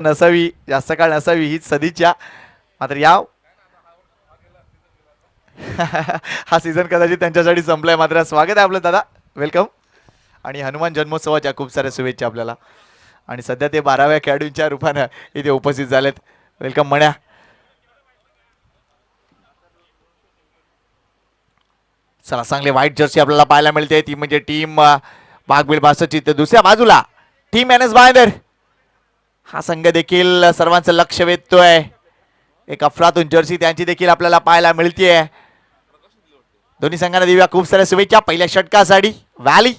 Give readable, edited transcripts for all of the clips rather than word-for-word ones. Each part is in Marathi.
नसावी, जास्त काळ नसावी हीच सदिच्छा. मात्र या हा सीझन कदाचित त्यांच्यासाठी संपलाय. मात्र स्वागत आहे आपलं दादा, वेलकम. आणि हनुमान जन्मोत्सवाच्या खूप साऱ्या शुभेच्छा आपल्याला. आणि सध्या ते 12व्या खेळाडूंच्या रूपानं इथे उपस्थित झालेत. वेलकम मण्या. चला, चांगले व्हाईट जर्सी आपल्याला पाहायला मिळते. ती म्हणजे टीम वाघबीळ बासची. तर दुसऱ्या बाजूला टीम एन एस बायंदर हा संघ देखील सर्वांचं लक्ष वेधतोय. एक अफलातून जर्सी त्यांची देखील आपल्याला पाहायला मिळतेय. दोन्ही संघांना देऊया खूप साऱ्या शुभेच्छा. पहिल्या षटकासाठी व्हॅली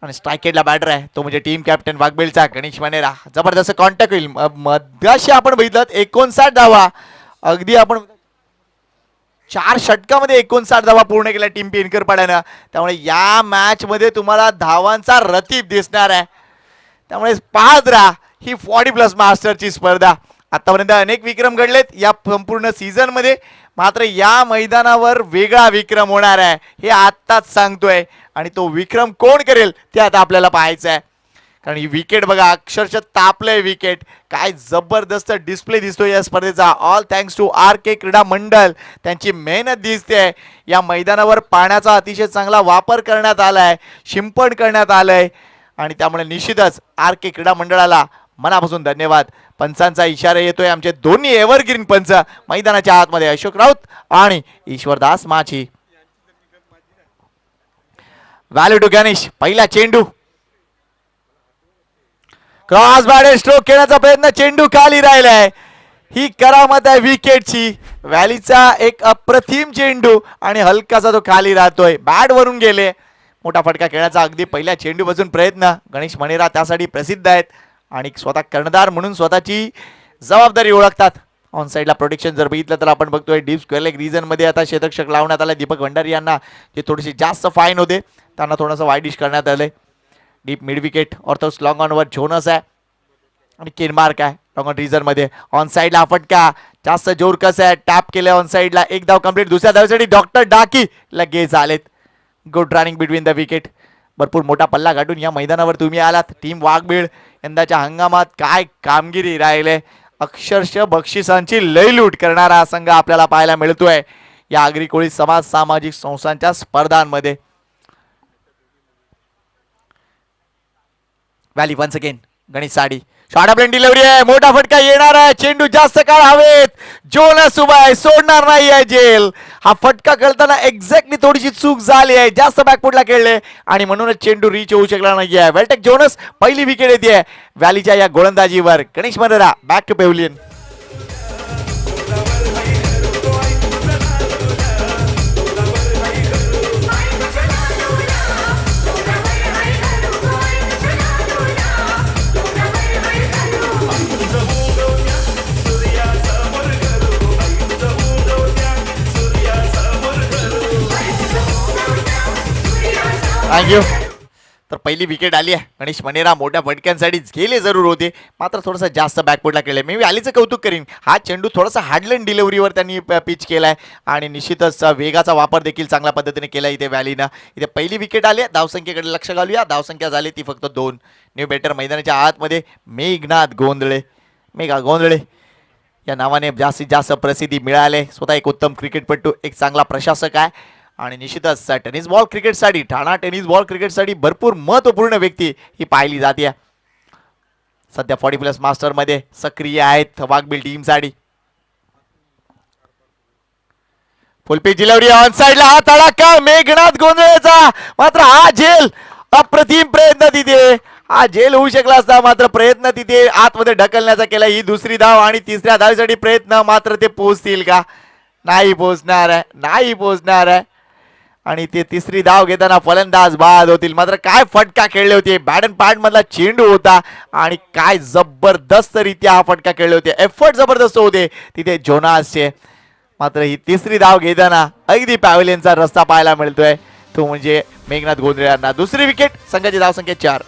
आणि स्ट्रायकेटला बॅटर आहे तो म्हणजे टीम कॅप्टन वाघबीळचा गणेश मनेरा. जबरदस्त कॉन्टॅक्ट होईल. मध्याशी आपण बघितलं 59 धावा, अगदी आपण 4 षटकामध्ये 59 धावा पूर्ण केल्या टीम पेनकरपाड्यानं. त्यामुळे या मॅच मध्ये तुम्हाला धावांचा रतीब दिसणार आहे. त्यामुळे पाहत राहा ही 40+ मास्टरची स्पर्धा. आतापर्यंत अनेक विक्रम घडलेत या संपूर्ण सीझन मध्ये. मात्र या मैदानावर वेगळा विक्रम होणार आहे हे आत्ताच सांगतोय. आणि तो विक्रम कोण करेल ते आता आपल्याला पाहायचं आहे. कारण ही विकेट बघा, अक्षरशः तापलंय विकेट. काय जबरदस्त डिस्प्ले दिसतोय या स्पर्धेचा. ऑल थँक्स टू आर के क्रीडा मंडळ. त्यांची मेहनत दिसते. या मैदानावर पाण्याचा अतिशय चांगला वापर करण्यात आलाय, शिंपण करण्यात आलंय. आणि त्यामुळे निश्चितच आर के क्रीडा मंडळाला मनापासून धन्यवाद. पंचांचा इशारा येतोय. आमचे दोन्ही एव्हरग्रीन पंच मैदानाच्या आतमध्ये अशोक राऊत आणि ईश्वरदास माची. Valley to Ganesh. पहिला चेंडू क्रॉस बॅट स्ट्रोक खेळण्याचा प्रयत्न, चेंडू खाली राहिलाय. ही करामत आहे विकेटची. व्हॅलीचा एक अप्रतिम चेंडू आणि हलकासा तो खाली राहतोय. बॅट वरून गेले. मोठा फटका खेळण्याचा अगदी पहिल्या चेंडूपासून प्रयत्न. गणेश मनेरा त्यासाठी प्रसिद्ध आहेत आणि स्वतः कर्णधार म्हणून स्वतःची जबाबदारी ओळखतात. ऑन साईडला प्रोटेक्शन जर बघितलं तर आपण बघतोय डीप स्क्वेअर लेग रिजन मध्ये आता क्षेत्ररक्षक लावण्यात आला. दीपक भंडारी यांना जे थोडेसे जास्त फाईन होते त्यांना थोडंसं वाईडिश करण्यात आलंय. डीप मिड विकेट ऑर्थोस लॉंग ऑनवर झोनस आहे आणि केनमार्क आहे लॉंग ऑन रिजन मध्ये. ऑन साईडला हा फटका जास्त जोर कसं आहे, टॅप केलं ऑन साईडला. एक धाव कंप्लीट. दुसऱ्या धावेसाठी डॉक्टर डाकी लगेच आलेत. Good running between the wicket. भरपूर मोठा पल्ला गाठून या मैदानावर तुम्ही आलात. टीम वाघबीळ यंदाच्या हंगामात काय कामगिरी राहिले. अक्षरशः बक्षिसांची लयलूट करणारा हा संघ आपल्याला पाहायला मिळतोय या आगरी कोळी समाज सामाजिक संस्थांच्या स्पर्धांमध्ये. व्हॅली वन्स अगेन. गणेश साडी शॉर्ट ऑफ डिलिव्हरी आहे. मोठा फटका येणार आहे. चेंडू जास्त काळ हवेत. जोनस उभा आहे, सोडणार नाही आहे जेल. हा फटका खेळताना एक्झॅक्टली थोडीशी चूक झाली आहे. जास्त बॅकफुटला खेळले आणि म्हणूनच चेंडू रीच होऊ शकला नाही आहे. वेलटेक जोनस पहिली विकेट येते व्हॅलीच्या या गोलंदाजीवर. Ganesh Manera back to pavilion. Thank you. तर पहिली विकेट आली आहे. गणेश मनेरा मोठ्या फटक्यांसाठीच गेले जरूर होते, मात्र थोडंसं जास्त बॅकफुटला केले. मी व्हॅलीचं कौतुक करीन. हा चेंडू थोडासा हार्डलँड डिलिव्हरीवर त्यांनी पिच केलाय आणि निश्चितच वेगाचा वापर देखील चांगल्या पद्धतीने केला इथे व्हॅलीनं. इथे पहिली विकेट आली. धावसंख्येकडे लक्ष घालूया. धावसंख्या झाली ती फक्त 2. न्यू बॅटर मैदानाच्या आतमध्ये मेघनाथ गोंधळे. मेघा गोंधळे या नावाने जास्तीत जास्त प्रसिद्धी मिळाले. स्वतः एक उत्तम क्रिकेटपटू, एक चांगला प्रशासक आहे आणि निश्चितच टेनिस बॉल क्रिकेटसाठी, ठाणा टेनिस बॉल क्रिकेटसाठी भरपूर महत्त्वपूर्ण व्यक्ती ही पाहिली जाते. सध्या 40+ मास्टर मध्ये सक्रिय आहेत वाघबीळ टीमसाठी. फुलपी डिलिव्हरी ऑन साइडला. हा तडाखा मेघनाथ गोंधळेचा. मात्र हा झेल, अप्रतिम प्रयत्न तिथे. हा झेल होऊ शकला असता, मात्र प्रयत्न तिथे आतमध्ये ढकलण्याचा केला. ही दुसरी धाव आणि तिसऱ्या धावेसाठी प्रयत्न. मात्र ते पोहोचतील का? नाही पोहोचणार आहे, नाही पोहोचणार आहे. आणि ते तिसरी धाव घेताना फलंदाज बाद होतील. मात्र काय फटका खेळले होते. बॅट अँड पॅड मधला चेंडू होता आणि काय जबरदस्त रित्या हा फटका खेळले होते. एफर्ट जबरदस्त होते तिथे जोनासचे. मात्र ही तिसरी धाव घेताना अगदी पॅव्हलियनचा रस्ता पाहायला मिळतोय, तो म्हणजे मेघनाथ गोंधळे यांना. दुसरी विकेट. संघाची धावसंख्या 4.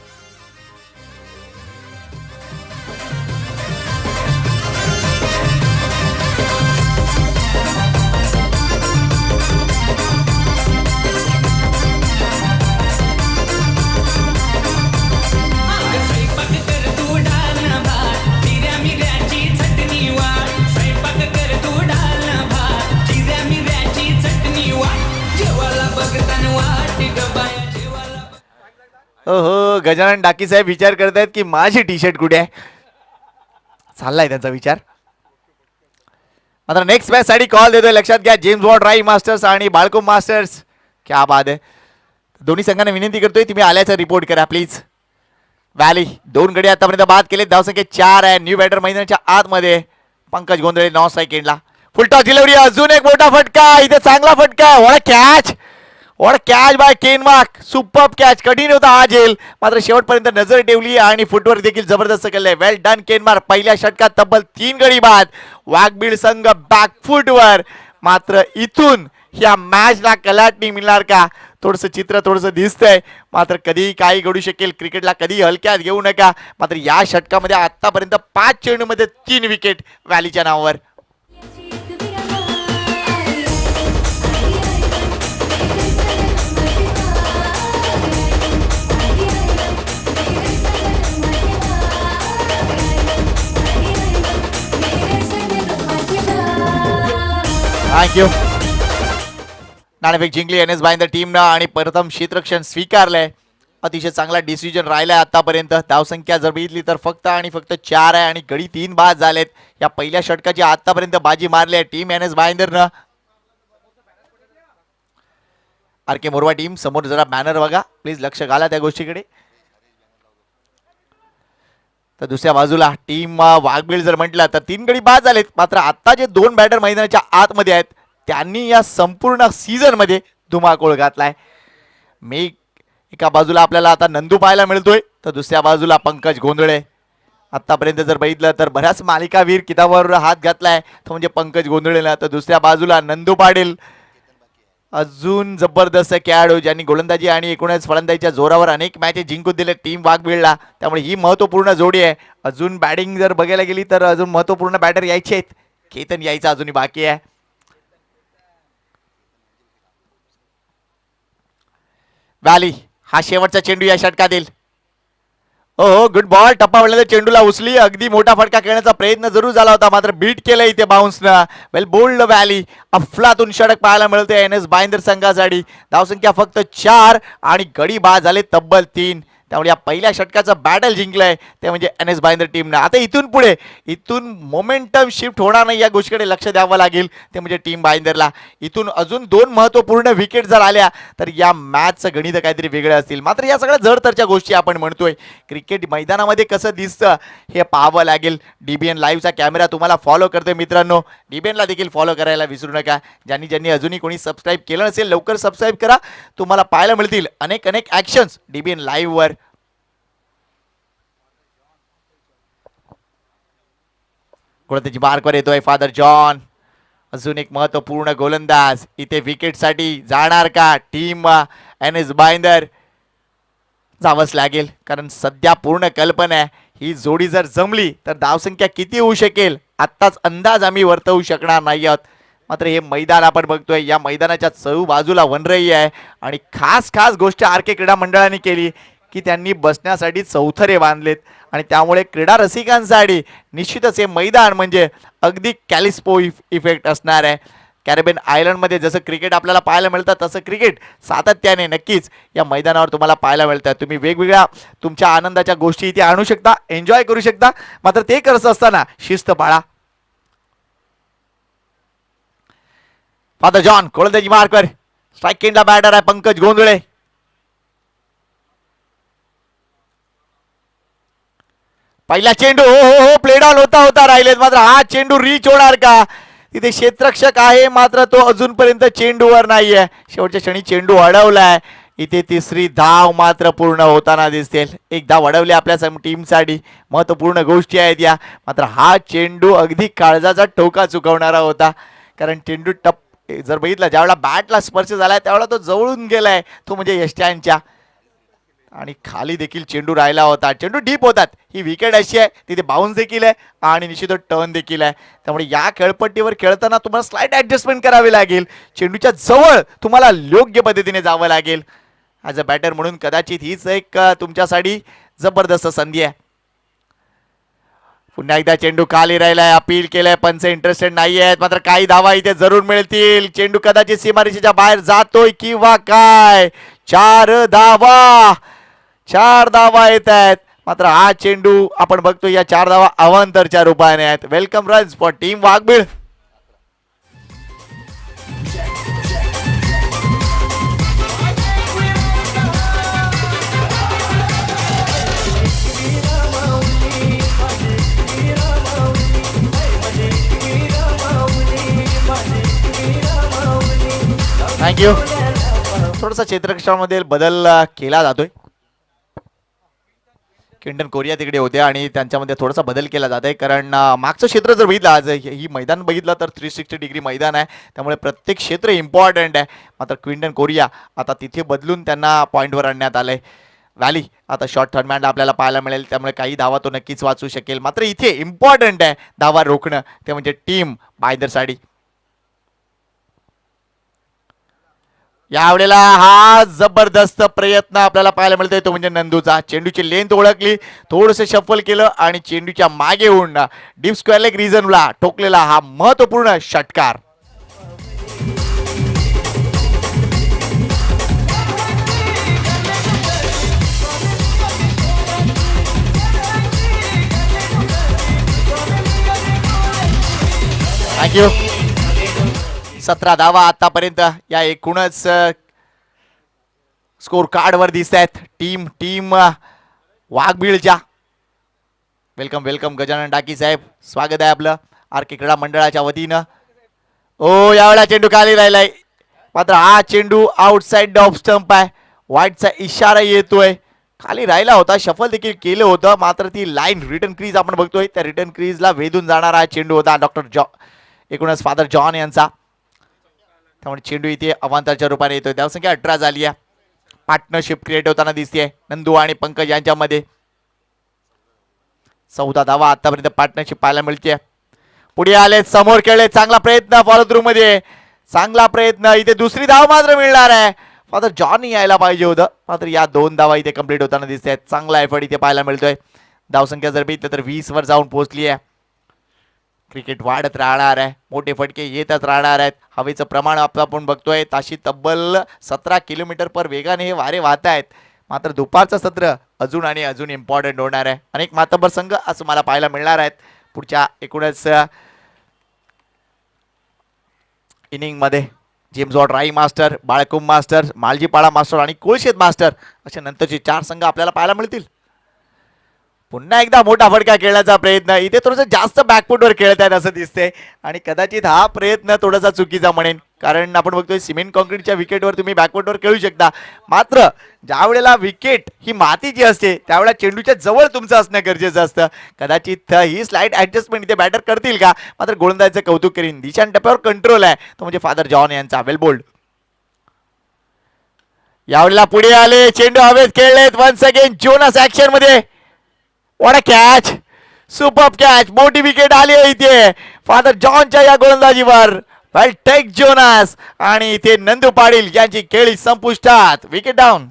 गजानन डाकी साहेब विचार करतायत की माझी टी शर्ट कुठे आहे, चाललाय त्यांचा विचार. मात्र नेक्स्ट मॅच साठी कॉल देतोय, लक्षात घ्या जेम्स वॉर्ड राई मास्टर्स आणि बाळको मास्टर्स. क्या बात आहे. दोन्ही संघांना विनंती करतोय तुम्ही आल्याचा रिपोर्ट करा प्लीज. व्हॅली 2 गडी आतापर्यंत बाद केले, धावसंख्या 4 आहे. न्यू बॅटर मैदानाच्या आतमध्ये पंकज गोंधळे नॉन स्ट्राईक एंडला. फुलटॉस डिलिव्हरी, अजून एक मोठा फटका, इथे चांगला फटका. What catch, what catch by Ken Mark. Super catch, कठीण होता हा झेल, मात्र शेवटपर्यंत नजर ठेवली आणि फुटवर्क देखील जबरदस्त केलंय. वेल डन केन मार्क. पहिल्या षटकात तब्बल 3 गडी बाद. वाघबीड संघ बॅकफुटवर. मात्र इथून या मॅचला कलाटणी मिळणार का, थोडंसं चित्र थोडंसं दिसतंय. मात्र कधीही काही घडू शकेल, क्रिकेटला कधी हलक्यात घेऊ नका. मात्र या षटकामध्ये आतापर्यंत 5 चेंडूमध्ये 3 विकेट व्हॅलीच्या नावावर. थँक्यू. नाणेफेक जिंकली एन एस भाईंदर टीमनं आणि प्रथम क्षेत्ररक्षण स्वीकारलंय. अतिशय चांगला डिसिजन राहिलाय आतापर्यंत. धावसंख्या जर बघितली तर फक्त आणि फक्त 4 आहे आणि गडी 3 बाद झालेत. या पहिल्या षटकाची आतापर्यंत बाजी मारली आहे टीम एन एस भाईंदरनं. आर के मोरवा टीम समोर जरा बॅनर बघा प्लीज, लक्ष घाला त्या गोष्टीकडे. तर दुसऱ्या बाजूला टीम वाघबीळ जर म्हटलं तर 3 गडी बाद झालेत. मात्र आता जे 2 बॅटर मैदानाच्या आतमध्ये आहेत त्यांनी या संपूर्ण सीझन मध्ये धुमाकूळ घातलाय. मी एका बाजूला आपल्याला आता नंदू पाहायला मिळतोय, तर दुसऱ्या बाजूला पंकज गोंधळे. आतापर्यंत जर बघितलं तर बऱ्याच मालिकावीर किताबावर हात घातलाय तो म्हणजे पंकज गोंधळेला. तर दुसऱ्या बाजूला नंदू पाटील, अजून जबरदस्त खेळाडू ज्यांनी गोलंदाजी आणि एकूणच फलंदाजीच्या जोरावर अनेक मॅचेस जिंकून दिले टीम वाघबीळला. त्यामुळे ही महत्वपूर्ण जोडी आहे. अजून बॅटिंग जर बघायला गेली तर अजून महत्वपूर्ण बॅटर यायचे आहेत. केतन यायचा अजूनही बाकी आहे. व्हॅली हा शेवटचा चेंडू या षटकातील. हो गुड बॉल. टप्पा वळल्याचा चेंडूला उचली, अगदी मोठा फटका खेळण्याचा प्रयत्न जरूर झाला होता, मात्र बीट केलं इथे बाउन्सनं. वेल बोल्ड व्हॅली. अफलातून षटक पाहायला मिळते एन एस भाईंदर संघासाठी. धावसंख्या फक्त 4 आणि गडी बाद झाले तब्बल 3. त्यामुळे या पहिल्या षटकाचं बॅटल जिंकलंय ते म्हणजे एन एस भाईंदर टीमनं. आता इथून पुढे इथून मोमेंटम शिफ्ट होणार नाही, या गोष्टीकडे लक्ष द्यावं लागेल ते म्हणजे टीम भाईंदरला. इथून अजून 2 महत्वपूर्ण विकेट जर आल्या तर या मॅचचं गणित काहीतरी वेगळं असतील. मात्र या सगळ्या जडतरच्या गोष्टी आपण म्हणतोय, क्रिकेट मैदानामध्ये कसं दिसतं हे पाहावं लागेल. DBN लाईव्हचा कॅमेरा तुम्हाला फॉलो करतोय मित्रांनो, DBNला देखील फॉलो करायला विसरू नका. ज्यांनी अजूनही कोणी सबस्क्राईब केलं नसेल लवकर सबस्क्राईब करा, तुम्हाला पाहायला मिळतील अनेक ॲक्शन्स DBN लाईव्हवर. गोलंदाजी मार्कवर येतोय फादर जॉन. अजून एक महत्वपूर्ण गोलंदाज इथे विकेटसाठी जाणार का टीम एन एस भाईंदर. जावंच लागेल, कारण सध्या पूर्ण कल्पना आहे ही जोडी जर जमली तर धावसंख्या किती होऊ शकेल आत्ताच अंदाज आम्ही वर्तवू शकणार नाही आहोत. मात्र हे मैदान आपण बघतोय, या मैदानाच्या चहू बाजूला वनराई आहे आणि खास गोष्ट आर के क्रीडा मंडळाने केली की त्यांनी बसण्यासाठी चौथरे बांधलेत आणि त्यामुळे क्रीडा रसिकांसाठी निश्चितच हे मैदान म्हणजे अगदी कॅलिस्पो इफेक्ट असणार आहे. कॅरेबियन आयलंडमध्ये जसं क्रिकेट आपल्याला पाहायला मिळतं तसं क्रिकेट सातत्याने नक्कीच या मैदानावर तुम्हाला पाहायला मिळतं. तुम्ही वेगवेगळ्या तुमच्या आनंदाच्या गोष्टी इथे आणू शकता, एन्जॉय करू शकता, मात्र ते करत असताना शिस्त पाळा. फादर जॉन गोलंदाजी मार्कवर. स्ट्राईक एंडला बॅटर आहे पंकज गोंधळे. पहिला चेंडू हो प्लेड ऑन होता राहिलेत, मात्र हा चेंडू रीच होणार का. तिथे क्षेत्ररक्षक आहे मात्र तो अजूनपर्यंत चेंडूवर नाहीये. शेवटच्या क्षणी चेंडू अडवलाय. इथे तिसरी धाव मात्र पूर्ण होताना दिसतील. एक धाव अडवली आपल्या टीमसाठी, महत्वपूर्ण गोष्टी आहेत या. मात्र हा चेंडू अगदी काळजाचा ठोका चुकवणारा होता, कारण चेंडू जर बघितला ज्यावेळेला बॅटला स्पर्श झालाय त्यावेळेला तो जवळून गेलाय, तो म्हणजे यष्ट्यांच्या. आणि खाली देखील चेंडू राहिला होता. चेंडू डीप होतात, ही विकेट अशी आहे तिथे बाउन्स देखील आहे आणि निश्चितच टर्न देखील आहे. त्यामुळे या खेळपट्टीवर खेळताना तुम्हाला स्लाइट ॲडजस्टमेंट करावी लागेल. चेंडूच्या जवळ तुम्हाला योग्य पद्धतीने जावं लागेल. ॲज अ बॅटर म्हणून कदाचित हीच एक तुमच्यासाठी जबरदस्त संधी आहे. पुन्हा एकदा चेंडू खाली राहिलाय, अपील केलंय, पंच इंटरेस्टेड नाही आहेत, मात्र काही धावा इथे जरूर मिळतील. चेंडू कदाचित सीमारेषेच्या बाहेर जातोय किंवा काय. 4 धावा 4 धावा येत आहेत. मात्र हा चेंडू आपण बघतो या 4 धावा अवांतरच्या रूपाने आहेत. Welcome runs for team Waghbil. Thank you. थोडासा क्षेत्ररक्षणामध्ये बदल केला जातोय. क्विंटन कोरिया तिकडे होते आणि त्यांच्यामध्ये थोडासा बदल केला जात आहे, कारण मागचं क्षेत्र जर बघितलं, आज ही मैदान बघितलं तर 360 डिग्री मैदान आहे, त्यामुळे प्रत्येक क्षेत्र इम्पॉर्टंट आहे. मात्र क्विंटन कोरिया आता तिथे बदलून त्यांना पॉईंटवर आणण्यात आलंय. व्हॅली आता शॉर्ट थर्डमॅनला आपल्याला पाहायला मिळेल, त्यामुळे काही धावा तो नक्कीच वाचू शकेल. मात्र इथे इम्पॉर्टंट आहे धावा रोखणं, ते म्हणजे टीम बायदरसाठी. यावेळेला हा जबरदस्त प्रयत्न आपल्याला पाहायला मिळतोय, तो म्हणजे नंदूचा. चेंडूची लेंथ ओळखली, थोडंसं शफल केलं आणि चेंडूच्या मागे होऊन डीप स्क्वेअर लेग रिजनला ठोकलेला हा महत्वपूर्ण षटकार. थँक्यू. 17 धावा आतापर्यंत या एकूणच स्कोर कार्ड वर दिसत आहेत टीम वाघबीळच्या. वेलकम वेलकम गजानन डाकी साहेब, स्वागत आहे आपलं आर के क्रीडा मंडळाच्या वतीनं. ओ यावेळेला चेंडू खाली राहिलाय, मात्र हा चेंडू आउटसाइड ऑफ स्टंप आहे. व्हाईटचा इशारा येतोय. खाली राहिला होता, शफल देखील केलं होतं, मात्र ती लाईन रिटर्न क्रीज आपण बघतोय, त्या रिटर्न क्रीजला वेधून जाणारा हा चेंडू होता एकूणच फादर जॉन यांचा. त्यामुळे चेंडू इथे अवांतरच्या रूपाने येतोय. धावसंख्या 18 झाली आहे. पार्टनरशिप क्रिएट होताना दिसते नंदू आणि पंकज यांच्यामध्ये. 14 धावा आतापर्यंत पार्टनरशिप पाहायला मिळते. पुढे आले, समोर खेळले, चांगला प्रयत्न फॉलो थ्रू मध्ये, चांगला प्रयत्न. इथे दुसरी धाव मात्र मिळणार आहे. फादर जॉन यायला पाहिजे होतं, मात्र या 2 धावा इथे कंप्लीट होताना दिसत आहेत. चांगला एफर्ट इथे पाहायला मिळतोय. धावसंख्या जर बघितलं तर 20 वर जाऊन पोहोचली आहे. क्रिकेट वाढत राहणार आहे, मोठे फटके येतच राहणार आहेत. हवेचं प्रमाण आपण बघतोय ताशी तब्बल 17 किलोमीटर पर वेगाने हे वारे वाहत आहेत. मात्र दुपारचं सत्र अजून आणि अजून इम्पॉर्टंट होणार आहे. अनेक मातब्बर संघ असं मला पाहायला मिळणार आहेत पुढच्या एकूणच इनिंग मध्ये. जेम्स वॉर्ड राई मास्टर, बाळकुंभ मास्टर, मालजीपाडा मास्टर आणि कोळशेत मास्टर अशा नंतरचे 4 संघ आपल्याला पाहायला मिळतील. पुन्हा एकदा मोठा फटका खेळण्याचा प्रयत्न. इथे थोडंसं जास्त बॅकफुटवर खेळत आहेत असं दिसतंय आणि कदाचित हा प्रयत्न थोडासा चुकीचा म्हणेन, कारण आपण बघतोय सिमेंट कॉन्क्रीटच्या विकेटवर तुम्ही बॅकफुटवर खेळू शकता, मात्र ज्या वेळेला विकेट ही मातीची असते त्यावेळेला चेंडूच्या जवळ तुमचं असणं गरजेचं असतं. कदाचित ही स्लाइट ऍडजस्टमेंट इथे बॅटर करतील का, मात्र गोलंदाजाचं कौतुक करीन. दिशान टप्प्यावर कंट्रोल आहे, तो म्हणजे फादर जॉन यांचा. वेल बोल्ड. यावेळेला पुढे आले, चेंडू हवेत खेळलेत. वन्स अगेन जोनास ऍक्शन मध्ये. What a catch, super catch. मोठी विकेट आली आहे इथे फादर जॉनच्या या गोलंदाजीवर. वेल टेक जोनास. आणि इथे नंदू पाटील यांची खेळी संपुष्टात. Wicket down.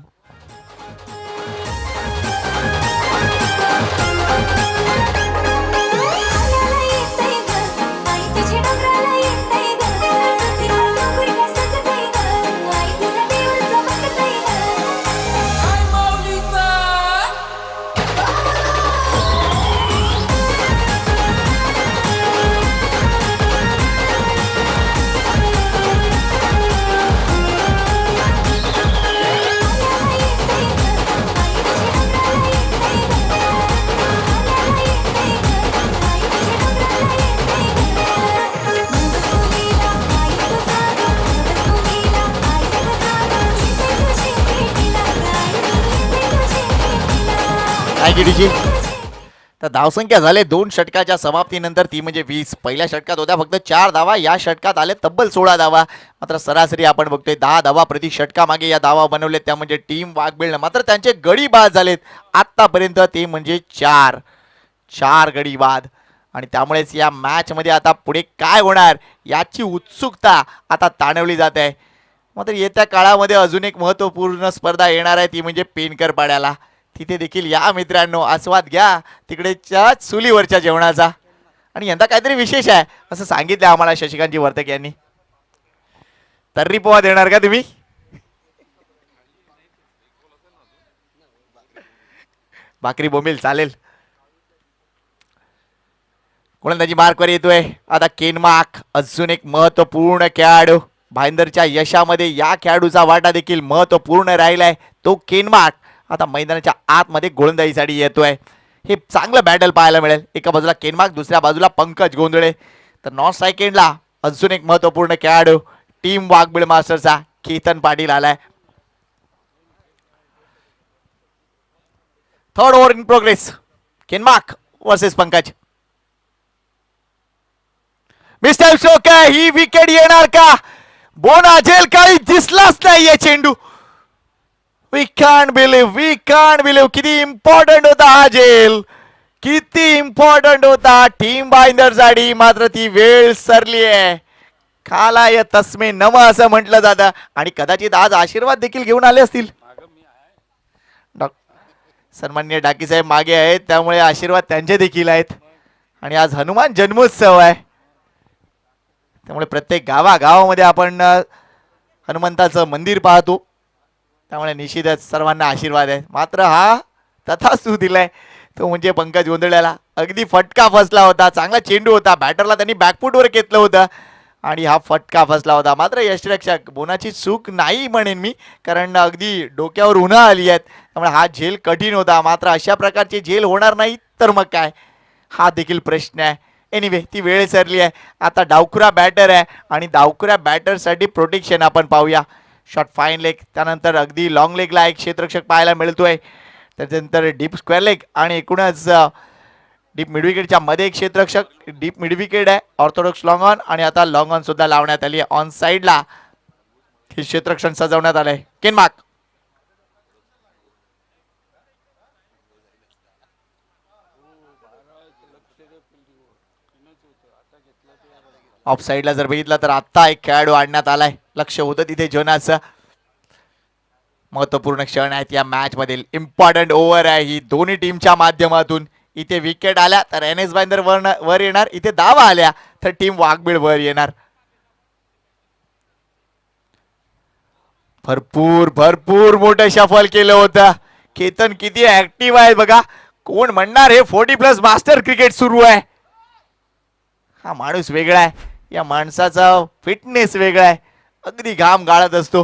तर धावसंख्या झाले 2 षटकाच्या समाप्तीनंतर ती म्हणजे 20. पहिल्या षटकात होत्या फक्त 4 धावा, या षटकात आले तब्बल 16 धावा. मात्र सरासरी आपण बघतोय 10 धावा प्रति षटकामागे या धावा बनवलेत, त्या म्हणजे टीम वाघबीळ. मात्र त्यांचे गडी बाद झालेत आतापर्यंत, ते म्हणजे 4 गडी बाद. आणि त्यामुळेच या मॅच मध्ये आता पुढे काय होणार याची उत्सुकता आता ताणवली जात आहे. मात्र येत्या काळामध्ये अजून एक महत्त्वपूर्ण स्पर्धा येणार आहे, ती म्हणजे पेनकर पाड्याला. तिथे देखील या मित्रांनो, आस्वाद घ्या तिकडेच्या चुलीवरच्या जेवणाचा. आणि यंदा काहीतरी विशेष आहे असं सांगितलं आम्हाला शशिकांतजी वर्तक यांनी. तर्री पोहा देणार का तुम्ही? भाकरी बोंबील चालेल. गोलंदाजी मार्कवर येतोय आता केनमार्क, अजून एक महत्वपूर्ण खेळाडू. भाईंदरच्या यशामध्ये या खेळाडूचा वाटा देखील महत्वपूर्ण राहिलाय. तो केनमार्क आता मैदानाच्या आतमध्ये गोलंदाजीसाठी येतोय. हे चांगलं बॅटल पाहायला मिळेल. एका बाजूला केनमार्क, दुसऱ्या बाजूला पंकज गोंधळे. तर नॉन स्ट्राईक एंडला अजून एक महत्वपूर्ण खेळाडू टीम वाघबीळ मास्टरचा केतन पाटील आलाय. Third over in progress. Kenmark versus Pankaj. Mister शोका, ही विकेट येणार का? बोना झेल काही दिसलाच नाहीये चेंडू. वी कांट बिलीव्ह किती इम्पॉर्टंट होता हा झेल, किती इम्पॉर्टंट होता टीम बाइंडर साठी. मात्र ती वेळ सरली आहे. खालाय तस्मे नम असं म्हटलं जातं. आणि कदाचित आज आशीर्वाद देखील घेऊन आले असतील. सन्माननीय डाकी साहेब मागे आहेत, त्यामुळे आशीर्वाद त्यांचे देखील आहेत. आणि आज हनुमान जन्मोत्सव आहे, त्यामुळे प्रत्येक गावागावामध्ये आपण हनुमंताचं मंदिर पाहतो. त्यामुळे निश्चितच सर्वांना आशीर्वाद आहे. मात्र हा तथास्तु दिलाय तो म्हणजे पंकज गोंधळ्याला. अगदी फटका फसला होता. चांगला चेंडू होता. बॅटरला त्यांनी बॅकफुटवर घेतलं होतं आणि हा फटका फसला होता. मात्र यष्टिरक्षक बोनाची चूक नाही म्हणेन मी, कारण अगदी डोक्यावर उन्हा आली आहेत. त्यामुळे हा झेल कठीण होता. मात्र अशा प्रकारचे झेल होणार नाही तर मग काय, हा देखील प्रश्न आहे. एनिवे ती वेळ सरली आहे. आता डावखुरा बॅटर आहे आणि डावखुऱ्या बॅटरसाठी प्रोटेक्शन आपण पाहूया. शॉर्ट फाईन लेग, त्यानंतर अगदी लॉंग लेगला एक क्षेत्ररक्षक पाहायला मिळतोय. त्याच्यानंतर डीप स्क्वेअर लेग आणि एकूणच डीप मिडविकेटच्या मध्ये एक क्षेत्ररक्षक. डीप मिडविकेट आहे, ऑर्थोडॉक्स लॉंग ऑन आणि आता लॉंग ऑन सुद्धा लावण्यात आली आहे. ऑन साईडला हे क्षेत्ररक्षण सजवण्यात आलंय. केनमार्क ऑफ साईडला जर बघितलं तर आता एक खेळाडू आणण्यात आलाय. लक्ष होतं तिथे जोनाचं. महत्वपूर्ण क्षण आहेत या मॅच मधील. इम्पॉर्टंट ओव्हर आहे ही दोन्ही टीमच्या माध्यमातून. इथे विकेट आल्या तर एन एस बाइंदर वर येणार. इथे धावा आल्या तर टीम वाघबीळ वर येणार. भरपूर मोठं शफल केलं होतं. केतन किती ऍक्टिव्ह आहे बघा. कोण म्हणणार हे 40+ मास्टर क्रिकेट सुरू आहे. हा माणूस वेगळा आहे. या माणसाचा फिटनेस वेगळा आहे. अगदी घाम गाळत असतो.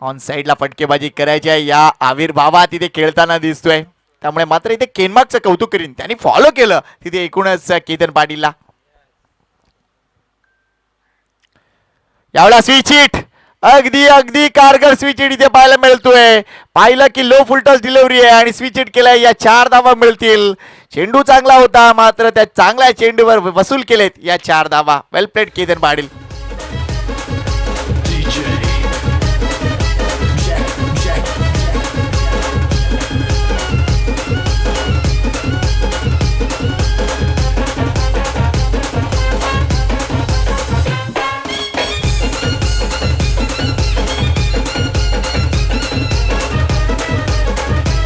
ऑन साईडला फटकेबाजी करायची आहे. या आविर्भावात इथे खेळताना दिसतोय. त्यामुळे मात्र इथे केनमार्कचं कौतुक करीन. त्यांनी फॉलो केलं तिथे एकूणच केतन पाटीलला. यावेळेला स्विच हिट, अगदी कारगर स्विच हिट इथे पाहायला मिळतोय. पाहिलं की लो फुल टॉस डिलिव्हरी आहे आणि स्विच हिट केलाय. या 4 धावा मिळतील. चेंडू चांगला होता, मात्र त्या चांगल्या चेंडूवर वसूल केलेत या 4 धावा. वेल प्लेड केतन पाटील.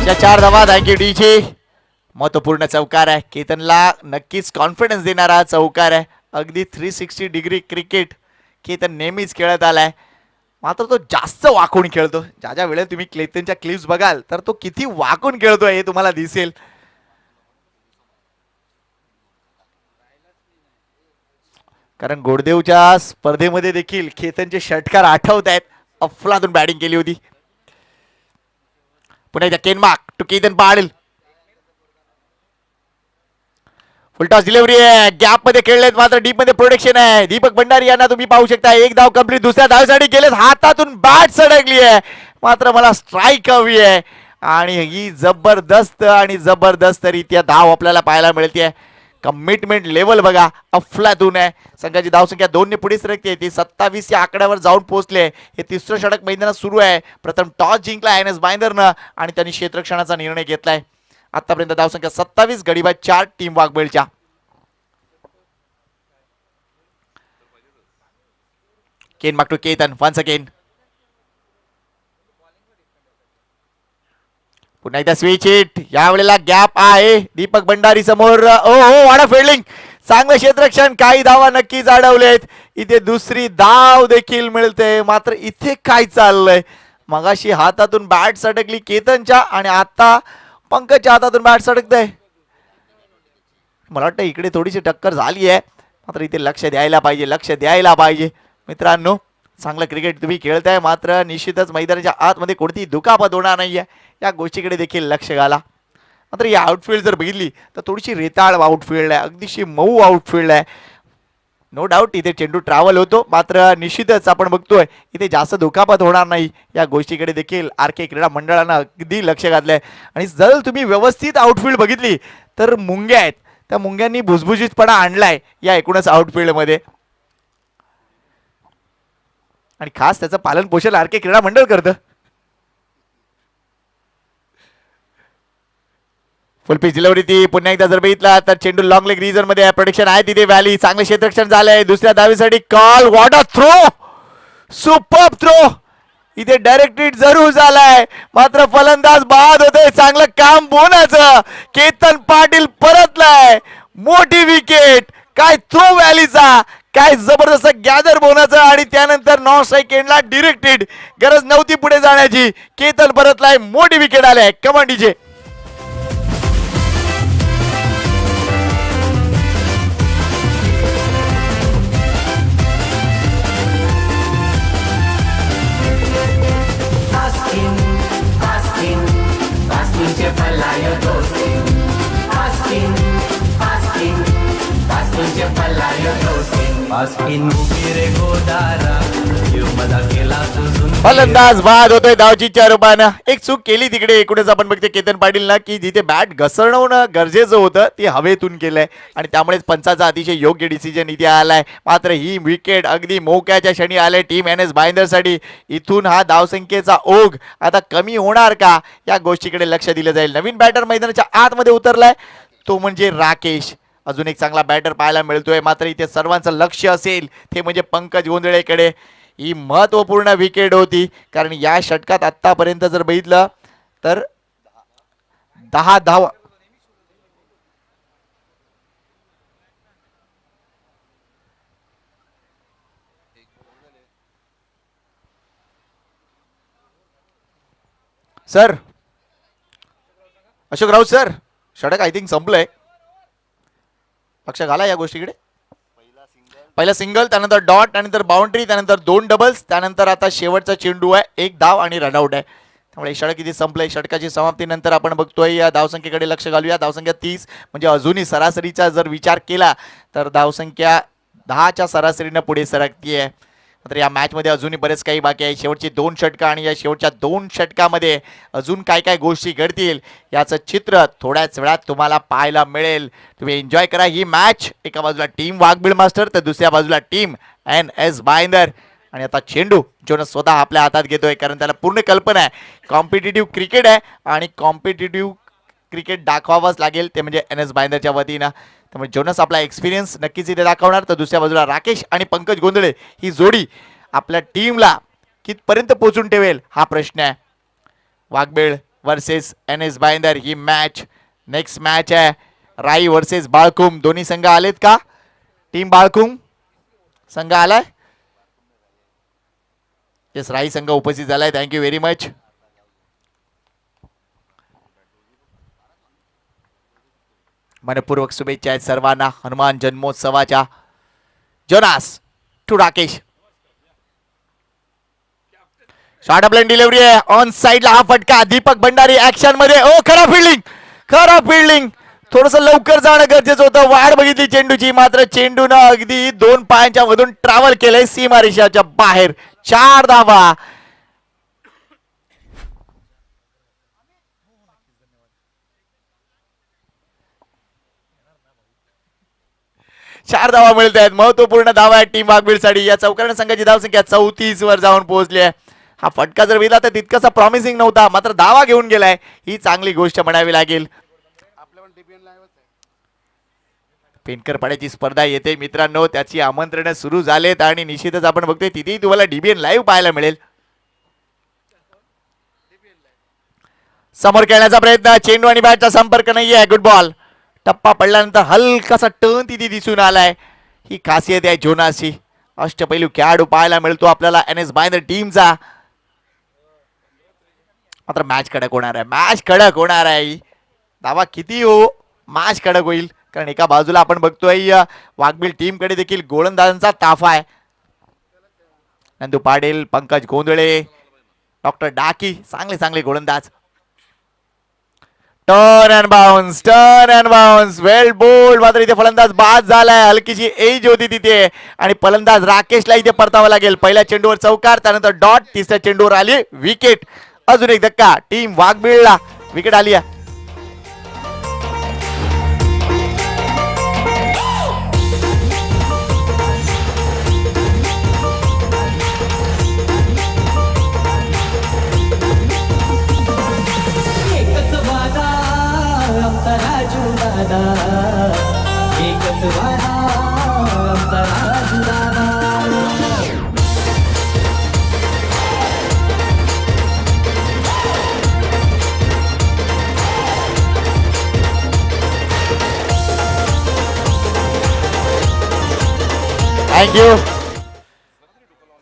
या 4 धावा. Thank you DJ. महत्वपूर्ण चौकार आहे. केतनला नक्कीच कॉन्फिडन्स देणारा चौकार आहे. अगदी 360 डिग्री क्रिकेट केतन नेहमीच खेळत आलाय. मात्र तो जास्त वाकून खेळतो. ज्या वेळेला तुम्ही केतनच्या क्लिप्स बघाल तर तो किती वाकून खेळतोय हे तुम्हाला दिसेल. कारण गोडदेवच्या स्पर्धेमध्ये देखील केतनचे षटकार आठवत आहेत. अफलातून बॅटिंग केली होती. पुन्हा एकदा Kenmark to Ketan Patil. Full toss delivery आहे. गॅप मध्ये खेळलेत, मात्र डीप मध्ये प्रोटेक्शन आहे. दीपक भंडारी यांना तुम्ही पाहू शकता. एक धाव कंप्लीट. दुसऱ्या धावेसाठी गेलेत. हातातून बॅट सडकली आहे. मात्र मला स्ट्राईक हवी आहे आणि ही जबरदस्त रित्या धाव आपल्याला पाहायला मिळते. कमिटमेंट लेवल बघा अफलातून आहे. संघाची धावसंख्या 2 ने पुढे सरकते. ती 27 या आकड्यावर जाऊन पोहोचले. हे तिसरं षटक मैदानात सुरू आहे. प्रथम टॉस जिंकला एन एस बाइंदरनं आणि त्यांनी क्षेत्ररक्षणाचा निर्णय घेतलाय. आतापर्यंत धावसंख्या 27, गडीबाद 4 टीम वाघबीळच्या. Kenmark to Ketan once again. पुन्हा एकदा स्विच हिट. यावेळेला गॅप आहे दीपक भंडारी समोर. ओ वाडा फिल्डिंग. चांगलं क्षेत्ररक्षण, काही धावा नक्कीच अडवलेत. इथे दुसरी धाव देखील मिळते. मात्र इथे काय चाललंय, मगाशी हातातून बॅट सटकली केतनच्या आणि आता पंकजच्या हातातून बॅट सटकतंय. मला वाटतं इकडे थोडीशी टक्कर झाली आहे, मात्र इथे लक्ष द्यायला पाहिजे, लक्ष द्यायला पाहिजे मित्रांनो. चांगलं क्रिकेट तुम्ही खेळताय, मात्र निश्चितच मैदानाच्या आतमध्ये कोणतीही दुखापत होणार नाहीये, या गोष्टीकडे देखील लक्ष घाला. मात्र ही आउटफील्ड जर बघितली तर थोडीशी रेताळ आउटफील्ड आहे, अगदीशी मऊ आउटफील्ड आहे. नो डाऊट इथे चेंडू ट्रॅव्हल होतो, मात्र निश्चितच आपण बघतोय इथे जास्त दुखापत होणार नाही, या गोष्टीकडे देखील आर के क्रीडा मंडळानं अगदी लक्ष घातलंय. आणि जर तुम्ही व्यवस्थित आउटफील्ड बघितली तर मुंग्या आहेत, त्या मुंग्यांनी भुसभुशीतपणा आणलाय या एकूणच आउटफील्डमध्ये. आणि खास त्याचं पालन पोषण आर के क्रीडा मंडळ करतं. फुल पिच डिलिव्हरी ती पुन्हा एकदा जर बघितला तर चेंडू लॉंग लेग रिजन मध्ये प्रोटेक्शन आहे तिथे व्हॅली. चांगले क्षेत्ररक्षण झालंय. दुसऱ्या धावेसाठी call. What a throw, superb throw. इथे डायरेक्ट हिट जरूर झालाय, मात्र फलंदाज बाद होते. चांगलं काम बोनाचं. केतन पाटील परतलाय. मोठी विकेट. काय थ्रो व्हॅलीचा, काय जबरदस्त गॅदर बोनाचं. आणि त्यानंतर नॉन स्ट्राईक एंडला डिरेक्ट हिट. गरज नव्हती पुढे जाण्याची. केतन परतलाय. मोठी विकेट आलाय. कमान डीजे. फलंदाज बाद होतोय धावचीच्या रूपानं. एक चूक केली तिकडे एकूणच आपण बघते केतन पाटीलला, की जिथे बॅट घसरणं गरजेचं होतं ते हवेतून केलंय आणि त्यामुळेच पंचाचा अतिशय योग्य डिसिजन इथे आलाय. मात्र ही विकेट अगदी मोक्याच्या क्षणी आले टीम एन एस भाईंदरसाठी. इथून हा धावसंख्येचा ओघ आता कमी होणार का, या गोष्टीकडे लक्ष दिलं जाईल. नवीन बॅटर मैदानाच्या आतमध्ये उतरलाय, तो म्हणजे राकेश. अजून एक चांगला बॅटर पाहायला मिळतोय, मात्र इथे सर्वांचं लक्ष असेल ते म्हणजे पंकज गोंधळेकडे. ही महत्वपूर्ण विकेट होती, कारण या षटकात आतापर्यंत जर बघितलं तर 10 धावा. सर अशोक राऊत सर, षटक आय थिंक संपलंय. लक्ष घाला या गोष्टीकडे. पहिला सिंगल, त्यानंतर डॉट, त्यानंतर बाउंड्री, त्यानंतर 2 डबल्स, त्यानंतर आता शेवटचा चेंडू आहे, 1 धाव आणि रनआउट आहे. त्यामुळे षटक किती संपलंय. षटकाची समाप्तीनंतर आपण बघतोय या धावसंख्येकडे लक्ष घालूया. धावसंख्या 30, म्हणजे अजूनही सरासरीचा जर विचार केला तर धावसंख्या 10च्या सरासरीनं पुढे सरकतीये. मात्र या मॅचमध्ये अजूनही बरेच काही बाकी आहे. शेवटची 2 षटकं आणि या शेवटच्या 2 षटकामध्ये अजून काय काय गोष्टी घडतील याचं चित्र थोड्याच वेळात तुम्हाला पाहायला मिळेल. तुम्ही एन्जॉय करा ही मॅच. एका बाजूला टीम वाघबीळ मास्टर तर दुसऱ्या बाजूला टीम एन एस भाईंदर. आणि आता चेंडू जोनस स्वतः आपल्या हातात घेतोय, कारण त्याला पूर्ण कल्पना आहे कॉम्पिटिटिव्ह क्रिकेट आहे आणि कॉम्पिटिटिव्ह क्रिकेट दाखवावंच लागेल, ते म्हणजे एन एस भाईंदरच्या वतीनं. त्यामुळे जोनस आपला एक्सपिरियन्स नक्कीच इथे दाखवणार. तर दुसऱ्या बाजूला राकेश आणि पंकज गोंधळे ही जोडी आपल्या टीमला कितपर्यंत पोहोचून ठेवेल हा प्रश्न आहे. Waghbil versus N S Bhayandar ही मॅच नेक्स्ट मॅच आहे. राई वर्सेस बाळकुम. दोन्ही संघ आलेत का? टीम बाळकुम संघ आलाय. येस, राई संघ उपस्थित झालाय. Thank you very much. मनपूर्वक शुभेच्छा आहेत सर्वांना हनुमान जन्मोत्सवाच्या. Jonas to Rakesh. Short up line delivery आहे ऑन साइडला. हा फटका. दीपक भंडारी ऍक्शन मध्ये. ओ खराब फिल्डिंग, खराब फिल्डिंग. थोडस लवकर जाणं गरजेचं होतं. वाढ बघितली चेंडूची, मात्र चेंडूनं अगदी 2 पायांच्या मधून ट्रॅव्हल केलंय सीमारेषाच्या बाहेर. 4 धावा. चार धावा मिळत आहेत. महत्वपूर्ण धावा आहे टीम वाघबीळसाठी. या चौकर्ण संघाची धावसंख्या 34 वर जाऊन पोहोचली आहे. हा फटका जर विला तर तितकासा प्रॉमिसिंग नव्हता, मात्र धावा घेऊन गेलाय, ही चांगली गोष्ट म्हणावी लागेल. पेनकर पाड्याची स्पर्धा येते मित्रांनो, त्याची आमंत्रण सुरू झालेत आणि निश्चितच आपण बघतोय तिथेही तुम्हाला डीबीएन लाईव्ह पाहायला मिळेल. समोर खेळण्याचा प्रयत्न. चेंडू आणि बॅटचा संपर्क नाहीये. Good ball. टप्पा पडल्यानंतर हलकासा टर्न तिथे दिसून आलाय. ही खासियत आहे जोनासची. अष्टपैलू खेळाडू पाहायला मिळतो आपल्याला एन एस बायनर टीमचा. मात्र मॅच कडक होणार आहे, मॅच कडक होणार आहे. दावा किती हो, मॅच कडक होईल. कारण एका बाजूला आपण बघतोय वाघबीळ टीम कडे देखील गोलंदाजांचा ताफा आहे. नंदू पाटील, पंकज गोंधळे, डॉक्टर डाकी, चांगले चांगले गोलंदाज. Turn and bounce well bowled. मात्र इथे फलंदाज बाद झालाय. हलकीची एज होती तिथे आणि फलंदाज राकेशला इथे परतावं लागेल. पहिल्या चेंडूवर चौकार, त्यानंतर डॉट, तिसऱ्या चेंडूवर आली विकेट. अजून एक धक्का, टीम वाघबीळला विकेट आली आहे. थँक्यू.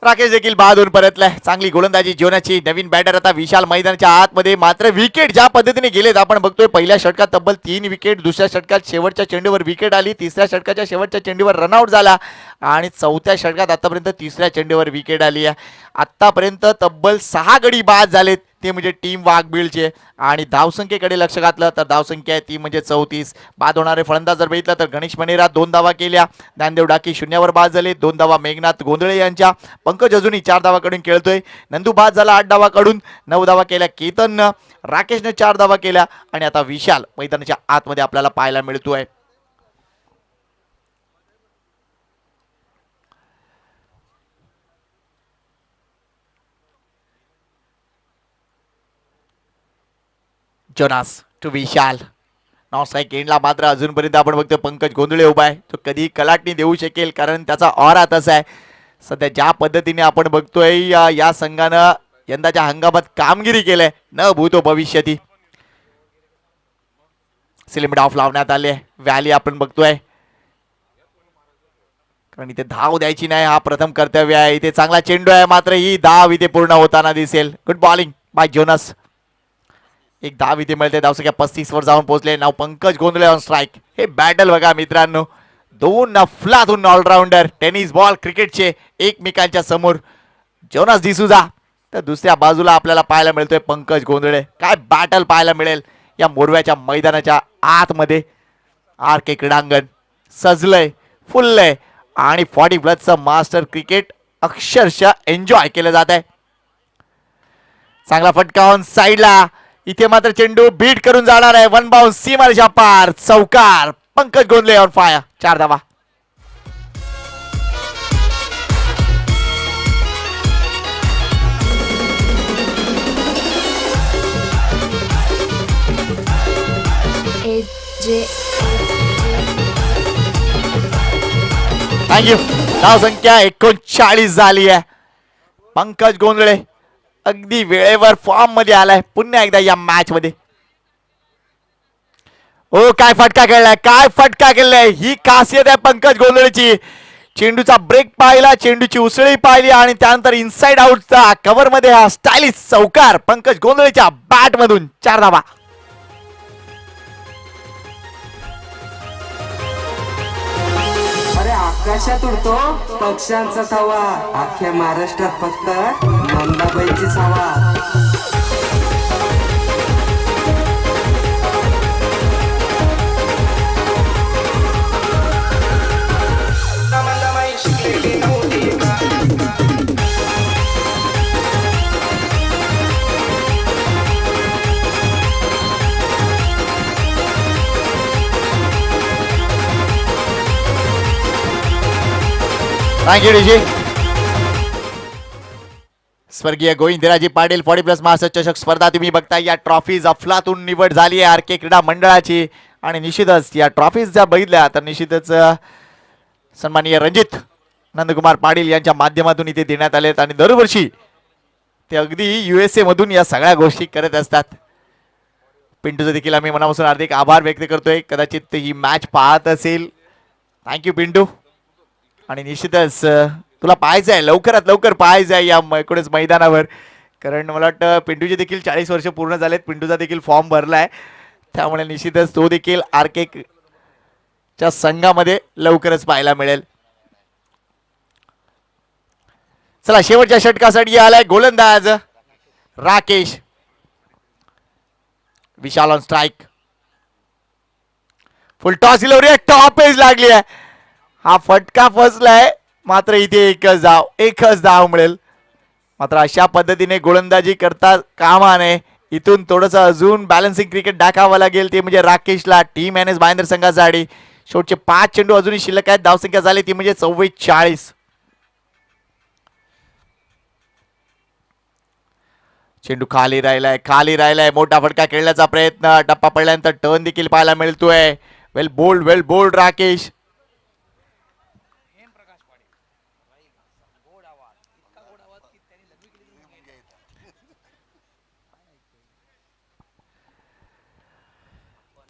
राकेश देखील बहादूर परतलाय. चांगली गोलंदाजी जीवनाची. नवीन बॅटर आता विशाल मैदानाच्या आतमध्ये. मात्र विकेट ज्या पद्धतीने गेलेत आपण बघतोय. पहिल्या षटकात तब्बल 3 विकेट, दुसऱ्या षटकात शेवटच्या चेंडूवर विकेट आली, तिसऱ्या षटकाच्या शेवटच्या चेंडूवर रनआउट झाला आणि चौथ्या षटकात आतापर्यंत तिसऱ्या चेंडूवर विकेट आली आहे. आतापर्यंत तब्बल 6 गडी बाद झालेत, ते म्हणजे टीम वाघबीळचे. आणि धावसंख्येकडे लक्ष घातलं तर धावसंख्या आहे ती म्हणजे 34. बाद होणारे फलंदाज जर बघितलं तर गणेश मनेरा 2 धावा केल्या, ज्ञानदेव डाकी 0 बाद झाले, 2 धावा मेघनाथ गोंधळे यांच्या. पंकज अजूनही 4 धावाकडून खेळतोय. नंदू बाद झाला 8 धावाकडून, 9 धावा केल्या केतननं, राकेशनं 4 धावा केल्या आणि आता विशाल मैदानाच्या आतमध्ये आपल्याला पाहायला मिळतोय. Jonas to Vishal. Non strike एंडला मात्र अजूनपर्यंत आपण बघतोय पंकज गोंधळे उभा आहे. तो कधी कलाटणी देऊ शकेल, कारण त्याचा ऑरा तसा आहे. सध्या ज्या पद्धतीने आपण बघतोय या संघानं यंदाच्या हंगामात कामगिरी केलंय, न भूतो भविष्यती. सिलिमिट ऑफ लावण्यात आले. व्हॅली आपण बघतोय, कारण इथे धाव द्यायची नाही, हा प्रथम कर्तव्य आहे. इथे चांगला चेंडू आहे, मात्र ही धाव इथे पूर्ण होताना दिसेल. Good bowling bye Jonas. एक धाव इथे मिळते. धावसंख्या 35 वर जाऊन पोहोचले. नाव पंकज गोंधळे ऑन स्ट्राईक. हे बॅटल बघा मित्रांनो, 2 नफलातून ऑलराऊंडर टेनिस बॉल क्रिकेटचे एकमेकांच्या समोर. जोनास डिसूजा तर दुसऱ्या बाजूला आपल्याला पाहायला मिळतोय पंकज गोंधळे. काय बॅटल पाहायला मिळेल या मोरव्याच्या मैदानाच्या आतमध्ये. आर के क्रीडांगण सजलंय, फुललंय आणि 40+ मास्टर क्रिकेट अक्षरशः एन्जॉय केलं जात आहे. चांगला फटका ऑन साईडला. इथे मात्र चेंडू बीट करून जाणार आहे. 1 बाउन्स, सीमारेषा पार, चौकार. पंकज गोंधळे ऑन फायर, 4 धावा. थँक्यू. धावसंख्या 39 झाली आहे. पंकज गोंधळे अगदी वेळेवर फॉर्म मध्ये आलाय पुन्हा एकदा या मॅच मध्ये. ओ काय फटका खेळलाय, काय फटका केलाय. ही खासियत आहे पंकज गोंधळेची. चेंडूचा ब्रेक पाहिला, चेंडूची उसळी पाहिली आणि त्यानंतर इनसाइड आउटचा कव्हर मध्ये हा स्टायलिश चौकार पंकज गोंधळेच्या बॅट मधून, 4 धावा. आकाशात उडतो पक्ष्यांचा थवा, अख्ख्या महाराष्ट्रात फक्त मंदाबाईचीच हवा. थँक्यू डीजी. स्वर्गीय गोविंदराजी पाटील 40+ मास्टर चषक स्पर्धा तुम्ही बघताय. या ट्रॉफीज अफलातून निवड झाली आहे आर के क्रीडा मंडळाची आणि निश्चितच या ट्रॉफीज ज्या बघितल्या तर निश्चितच सन्माननीय रणजित नंदकुमार पाटील यांच्या माध्यमातून इथे देण्यात आलेत आणि दरवर्षी ते अगदी USA मधून या सगळ्या गोष्टी करत असतात. पिंटूचं देखील आम्ही मनापासून हार्दिक आभार व्यक्त करतोय. कदाचित ही मॅच पाहत असेल. थँक्यू पिंटू. आणि निश्चितच तुला पाहायचं आहे, लवकरात लवकर पाहायचं आहे या एकूणच मैदानावर. कारण मला वाटतं पिंटूचे देखील 40 वर्ष पूर्ण झालेत. पिंटूचा देखील फॉर्म भरला आहे, त्यामुळे निश्चितच तो देखील आरके च्या संघामध्ये लवकरच पाहायला मिळेल. चला शेवटच्या षटकासाठी आलाय गोलंदाज Rakesh. Vishal on strike. Full toss delivery, top edge लागली आहे. हा फटका फसलाय, मात्र इथे एकच धाव मिळेल. मात्र अशा पद्धतीने गोलंदाजी करता कामा नये. इथून थोडंसं अजून बॅलन्सिंग क्रिकेट दाखवावं लागेल, ते म्हणजे राकेशला. टीम एन एस भाईंदर संघासाठी शेवटचे 5 चेंडू अजूनही शिल्लक आहेत. धावसंख्या झाली ती म्हणजे 44. चेंडू खाली राहिलाय. मोठा फटका खेळण्याचा प्रयत्न. टप्पा पडल्यानंतर टर्न देखील पाहायला मिळतोय. वेल बोल्ड राकेश.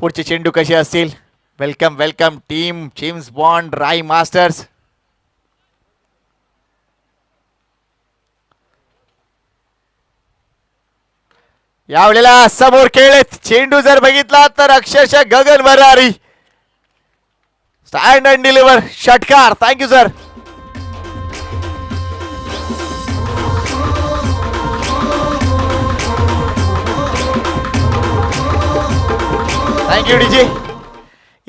पुढचे चेंडू कसे असतील. वेलकम टीम जेम्स बॉन्ड राई मास्टर्स. यावेळेला समोर खेळलेत. चेंडू जर बघितला तर अक्षरशः गगन भरारी. स्टँड अँड डिलिव्हर षटकार. Thank you sir. Thank you DJ.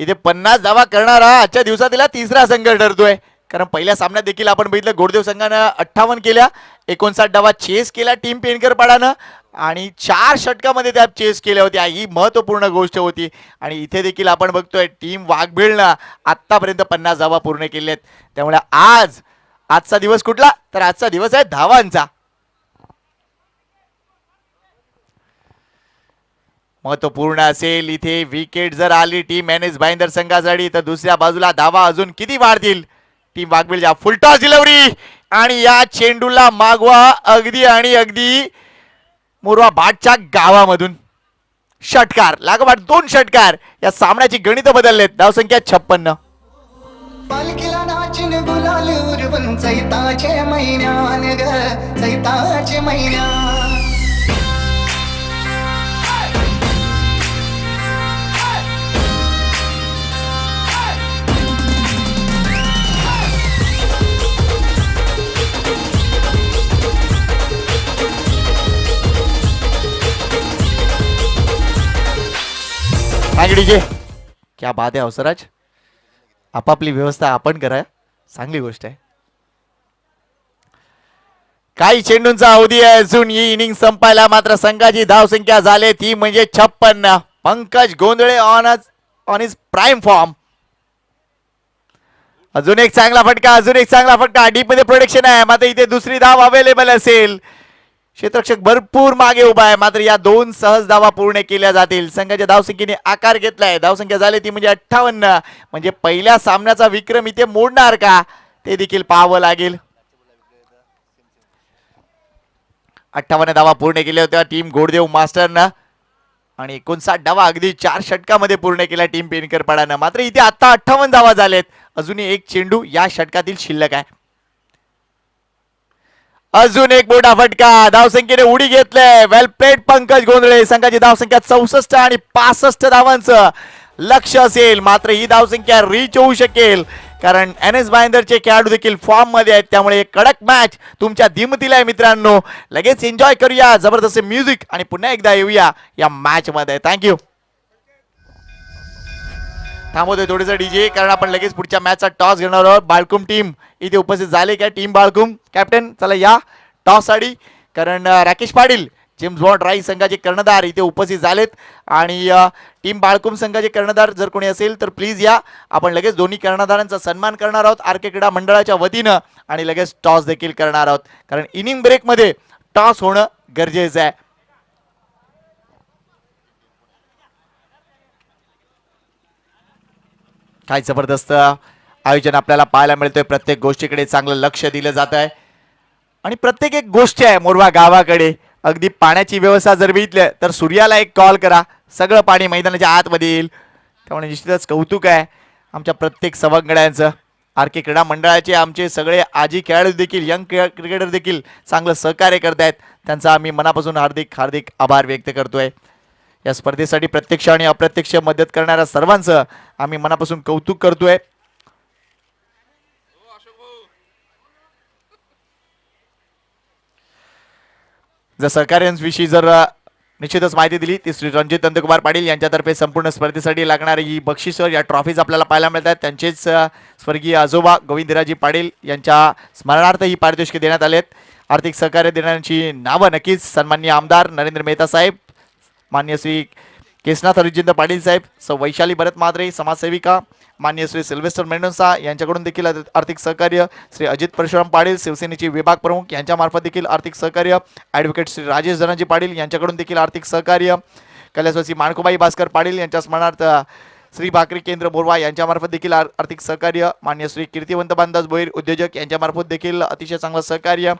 इथे 50 धावा करणारा आजच्या दिवसातील तिसरा संघ ठरतोय. कारण पहिल्या सामन्यात देखील आपण बघितलं गोडदेव संघानं 58 केल्या, 59 धावा चेस केल्या टीम पेनकरपाडानं, आणि 4 षटकामध्ये त्या चेस केल्या होत्या. ही महत्वपूर्ण गोष्ट होती. आणि इथे देखील आपण बघतोय टीम वाघबीळनं आतापर्यंत 50 धावा पूर्ण केल्यात. त्यामुळे आजचा दिवस कुठला, तर आजचा दिवस आहे धावांचा. महत्वपूर्ण असेल इथे. विकेट जर आली टीम एन एस भाईंदर संघासाठी, तर दुसऱ्या बाजूला धावा अजून किती वाढतील. टीम वाघबीळच्या फुलटॉस डिलिव्हरी, आणि या चेंडूला मागवा अगदी मोरवा भाटच्या गावामधून. षटकार लागोपाठ 2 षटकार. या सामन्याची गणित बदललेत. धावसंख्या 56. पालखीला नाचिन गुलाल उरवून चैताचे महिन्यान ग चैताचे महिन्यान. डीजे क्या बात आहे अवसराज. आपापली व्यवस्था आपण करा, चांगली गोष्ट आहे. काही चेंडूंचा अवधी आहे अजून ही इनिंग संपायला. मात्र संघाची धावसंख्या झाली ती म्हणजे 56. Pankaj Gondhale on is prime form. अजून एक चांगला फटका. डीप मध्ये प्रोटेक्शन आहे, मात्र इथे दुसरी धाव अवेलेबल असेल. क्षेत्ररक्षक भरपूर मागे उभा आहे. मात्र या 2 सहज धावा पूर्ण केल्या जातील. संघाच्या धावसंख्येने आकार घेतलाय. धावसंख्या झाली ती म्हणजे 58. म्हणजे पहिल्या सामन्याचा विक्रम इथे मोडणार का, ते देखील पाहावं लागेल. 58 धावा पूर्ण केल्या होत्या टीम गोडदेव मास्टरनं, आणि 59 धावा अगदी 4 षटकामध्ये पूर्ण केल्या टीम पेनकरपाडानं. मात्र इथे आता 58 धावा झालेत. अजूनही एक चेंडू या षटकातील शिल्लक आहे. अजून एक मोठा फटका. धावसंख्येने उडी घेतलंय. वेल प्लेड पंकज गोंधळे. संघाची धावसंख्या 64 आणि 65 धावांचं लक्ष असेल. मात्र ही धावसंख्या रीच होऊ शकेल, कारण एन एस भाईंदरचे खेळाडू देखील फॉर्म मध्ये आहेत. त्यामुळे कडक मॅच तुमच्या दिमतीला आहे मित्रांनो. लगेच एन्जॉय करूया जबरदस्त म्युझिक, आणि पुन्हा एकदा येऊया या मॅच मध्ये. थँक्यू. थांबवतोय थोडंसं डीजे, कारण आपण लगेच पुढच्या मॅचचा टॉस घेणार आहोत. बाळकुम टीम इथे उपस्थित झाले का. टीम बाळकुम कॅप्टन चला या टॉस साठी, कारण राकेश पाटील जेम्स बॉन्ड राई संघाचे कर्णधार इथे उपस्थित झालेत. आणि टीम बाळकुम संघाचे कर्णधार जर कोणी असेल तर प्लीज या. आपण लगेच दोन्ही कर्णधारांचा सन्मान करणार आहोत आर के क्रीडा मंडळाच्या वतीनं, आणि लगेच टॉस देखील करणार आहोत, कारण इनिंग ब्रेक मध्ये टॉस होणं गरजेचं आहे. काय जबरदस्त आयोजन आपल्याला पाहायला मिळतोय. प्रत्येक गोष्टीकडे चांगलं लक्ष दिलं जात आहे, आणि प्रत्येक एक गोष्ट आहे मोरवा गावाकडे. अगदी पाण्याची व्यवस्था जर बघितली तर सूर्याला एक कॉल करा, सगळं पाणी मैदानाच्या आतमध्ये येईल. त्यामुळे निश्चितच कौतुक आहे आमच्या प्रत्येक सवंगड्यांचं. आर के क्रीडा मंडळाचे आमचे सगळे आजी खेळाडू देखील, यंग क्रिकेटर देखील चांगलं सहकार्य करतायत. त्यांचा आम्ही मनापासून हार्दिक हार्दिक आभार व्यक्त करतोय. या स्पर्धेसाठी प्रत्यक्ष आणि अप्रत्यक्ष मदत करणाऱ्या सर्वांचं आम्ही मनापासून कौतुक करतोय. जर सहकार्यांविषयी जर निश्चितच माहिती दिली ती श्री रणजित नंदकुमार पाटील यांच्यातर्फे संपूर्ण स्पर्धेसाठी लागणारी ही बक्षिसं या ट्रॉफीज आपल्याला पाहायला मिळतात. त्यांचेच स्वर्गीय आजोबा गोविंदराजी पाटील यांच्या स्मरणार्थ ही पारितोषिके देण्यात आलेत. आर्थिक सहकार्य देणाऱ्यांची नावं नक्कीच सन्माननीय आमदार नरेंद्र मेहता साहेब, मान्य श्री केशनाथ हरिश्चंद्र पाटील साहेब, सौ वैशाली भरत मात्रे समाजसेविका, मान्य श्री सिल्वेस्टर मेंडोन्सा यांच्याकडून देखील आर्थिक सहकार्य, श्री अजित परशुराम पाटील शिवसेनेचे विभाग प्रमुख यांच्यामार्फत देखील आर्थिक सहकार्य, ॲडव्होकेट श्री राजेश धनाजी पाटील यांच्याकडून देखील आर्थिक सहकार्य, कैलासवासी माणकोबाई भास्कर पाटील यांच्या स्मरणार्थ श्री भाकरी केंद्र बोरवा यांच्यामार्फत देखील आर्थिक सहकार्य, मान्य श्री कीर्तिवंत बांदास भोईर उद्योजक यांच्यामार्फत देखील अतिशय चांगलं सहकार्य,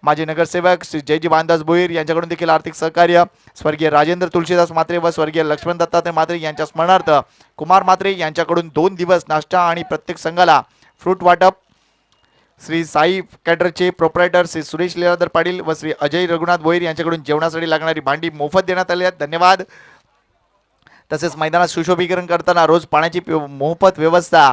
माजी नगरसेवक श्री जयजी बांदास भोईर यांच्याकडून देखील आर्थिक सहकार्य, स्वर्गीय राजेंद्र तुळशीदास मात्रे व स्वर्गीय लक्ष्मण दत्तात्रय मात्रे यांच्या स्मरणार्थ कुमार मात्रे यांच्याकडून 2 दिवस नाश्ता आणि प्रत्येक संघाला फ्रूट वाटप, श्री साई कॅटरचे प्रोप्रायटर श्री सुरेश लीलाधर पाटील व श्री अजय रघुनाथ भोईर यांच्याकडून जेवणासाठी लागणारी भांडी मोफत देण्यात आली आहेत. धन्यवाद. तसेच मैदानात सुशोभीकरण करताना रोज पाण्याची मोफत व्यवस्था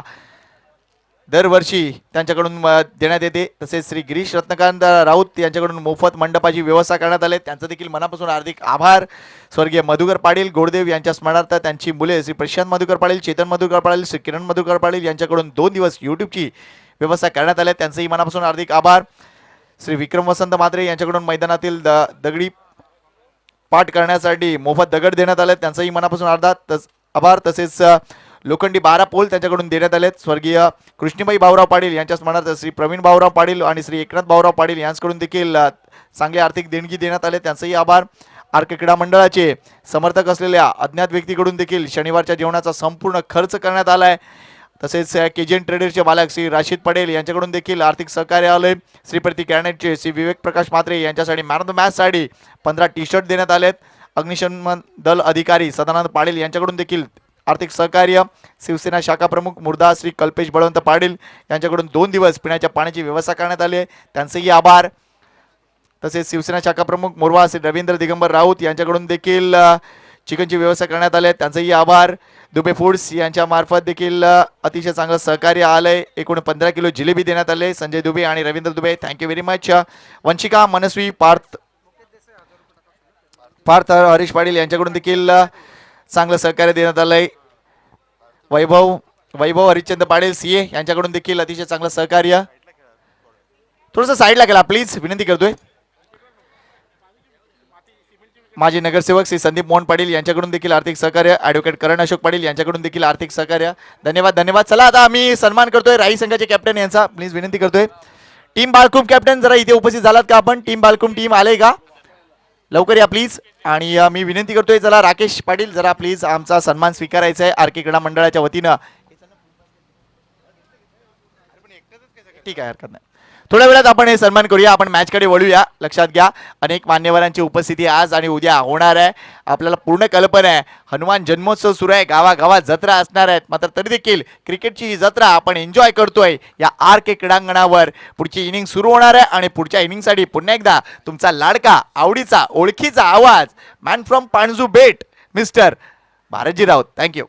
दरवर्षी त्यांच्याकडून देण्यात येते. तसेच श्री गिरीश रत्नकांत राऊत यांच्याकडून मोफत मंडपाची व्यवस्था करण्यात आली. त्यांचं देखील मनापासून हार्दिक आभार. स्वर्गीय मधुकर पाटील गोडदेव यांच्या स्मरणार्थ त्यांची मुले श्री प्रशांत मधुकर पाटील, चेतन मधुकर पाटील, श्री किरण मधुकर पाटील यांच्याकडून 2 दिवस यूट्यूबची व्यवस्था करण्यात आली. त्यांचंही मनापासून हार्दिक आभार. श्री विक्रम वसंत मात्रे यांच्याकडून मैदानातील दगडी पाठ करण्यासाठी मोफत दगड देण्यात आले. त्यांचंही मनापासून आभार. तसेच लोखंडी 12 पोल त्यांच्याकडून देण्यात आलेत. स्वर्गीय कृष्णीबाई भाऊराव पाटील यांच्या स्मरणार्थ श्री प्रवीण भाऊराव पाटील आणि श्री एकनाथ भाऊराव पाटील यांच्याकडून देखील चांगली आर्थिक देणगी देण्यात आले. त्यांचंही आभार. आर के क्रीडा मंडळाचे समर्थक असलेल्या अज्ञात व्यक्तीकडून देखील शनिवारच्या जेवणाचा संपूर्ण खर्च करण्यात आला आहे. तसेच केजीएन ट्रेडरचे मालक श्री राशीद पटेल यांच्याकडून देखील आर्थिक सहकार्य आले. श्री प्रतीक कॅनेटचे श्री विवेक प्रकाश मात्रे यांच्यासाठी मॅन ऑफ द मॅचसाठी 15 टी-शर्ट देण्यात आलेत. अग्निशमन दल अधिकारी सदानंद पाटील यांच्याकडून देखील आर्थिक सहकार्य. शिवसेना शाखा प्रमुख मुर्दा श्री कल्पेश बळवंत पाटील यांच्याकडून 2 दिवस पिण्याच्या पाण्याची व्यवस्था करण्यात आली आहे. त्यांचेही आभार. तसेच शिवसेना शाखा प्रमुख मोरवा श्री रवींद्र दिगंबर राऊत यांच्याकडून देखील चिकनची व्यवस्था करण्यात आली आहे. त्यांचेही आभार. दुबे फूड्स यांच्या मार्फत देखील अतिशय चांगलं सहकार्य आलंय. एकूण 15 किलो जिलेबी देण्यात आले. संजय दुबे आणि Ravindra Dubey thank you very much. Vanshika Manasvi Parth Harish Patil यांच्याकडून देखील चांगलं सहकार्य देण्यात आलंय. वैभव हरिश्चंद्र पाटील सीए यांच्याकडून देखील अतिशय चांगलं सहकार्य. थोडंसं साईडला गेला प्लीज, विनंती करतोय. माजी नगरसेवक श्री संदीप मोहन पाटील यांच्याकडून देखील आर्थिक सहकार्य. ॲडव्होकेट करण अशोक पाटील यांच्याकडून देखील आर्थिक सहकार्य. धन्यवाद धन्यवाद. चला आता आम्ही सन्मान करतोय राई संघाचे कॅप्टन यांचा, प्लीज विनंती करतोय. टीम बालकुम कॅप्टन जरा इथे उपस्थित झालात का आपण? टीम बालकुम टीम आले का? लवकर या प्लीज. आणि मी विनंती करतोय जरा राकेश पाटील जरा प्लीज आमचा सन्मान स्वीकारायचा आहे आर के क्रीडा मंडळाच्या वतीनं. ठीक आहे, हरकत नाही. थोड्या वेळात आपण हे सन्मान करूया. आपण मॅचकडे वळूया. लक्षात घ्या अनेक मान्यवरांची उपस्थिती आज आणि उद्या होणार आहे. आपल्याला पूर्ण कल्पना आहे हनुमान जन्मोत्सव सुरू आहे, गावागावात जत्रा असणार आहेत. मात्र तरी देखील क्रिकेटची ही जत्रा आपण एन्जॉय करतोय या आर के क्रीडांगणावर. पुढची इनिंग सुरू होणार आहे आणि पुढच्या इनिंगसाठी पुन्हा एकदा तुमचा लाडका आवडीचा ओळखीचा आवाज मॅन फ्रॉम पाणजू बेट mister Bharatji Raut. Thank you.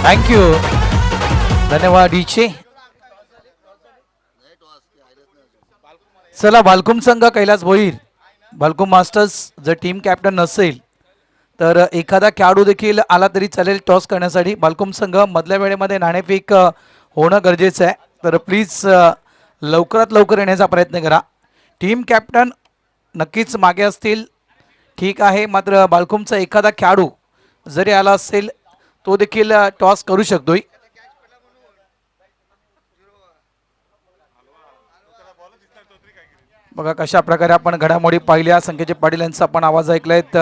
Thank you, धन्यवाद इचे. चला बालकुम संघ कैलास भोईर, बालकुम मास्टर्स जर टीम कॅप्टन नसेल तर एखादा खेळाडू देखील आला तरी चालेल टॉस करण्यासाठी. बालकुम संघ मधल्या वेळेमध्ये नाणेफेक होणं गरजेचं आहे. तर प्लीज लवकरात लवकर येण्याचा प्रयत्न करा. टीम कॅप्टन नक्कीच मागे असतील ठीक आहे, मात्र बालकुमचा एखादा खेळाडू जरी आला असेल तो देखील टॉस करू शकतोय. बघा कशा प्रकारे आपण घडामोडी पाहिल्या. संकेत पाटील यांचा आपण आवाज ऐकलायत.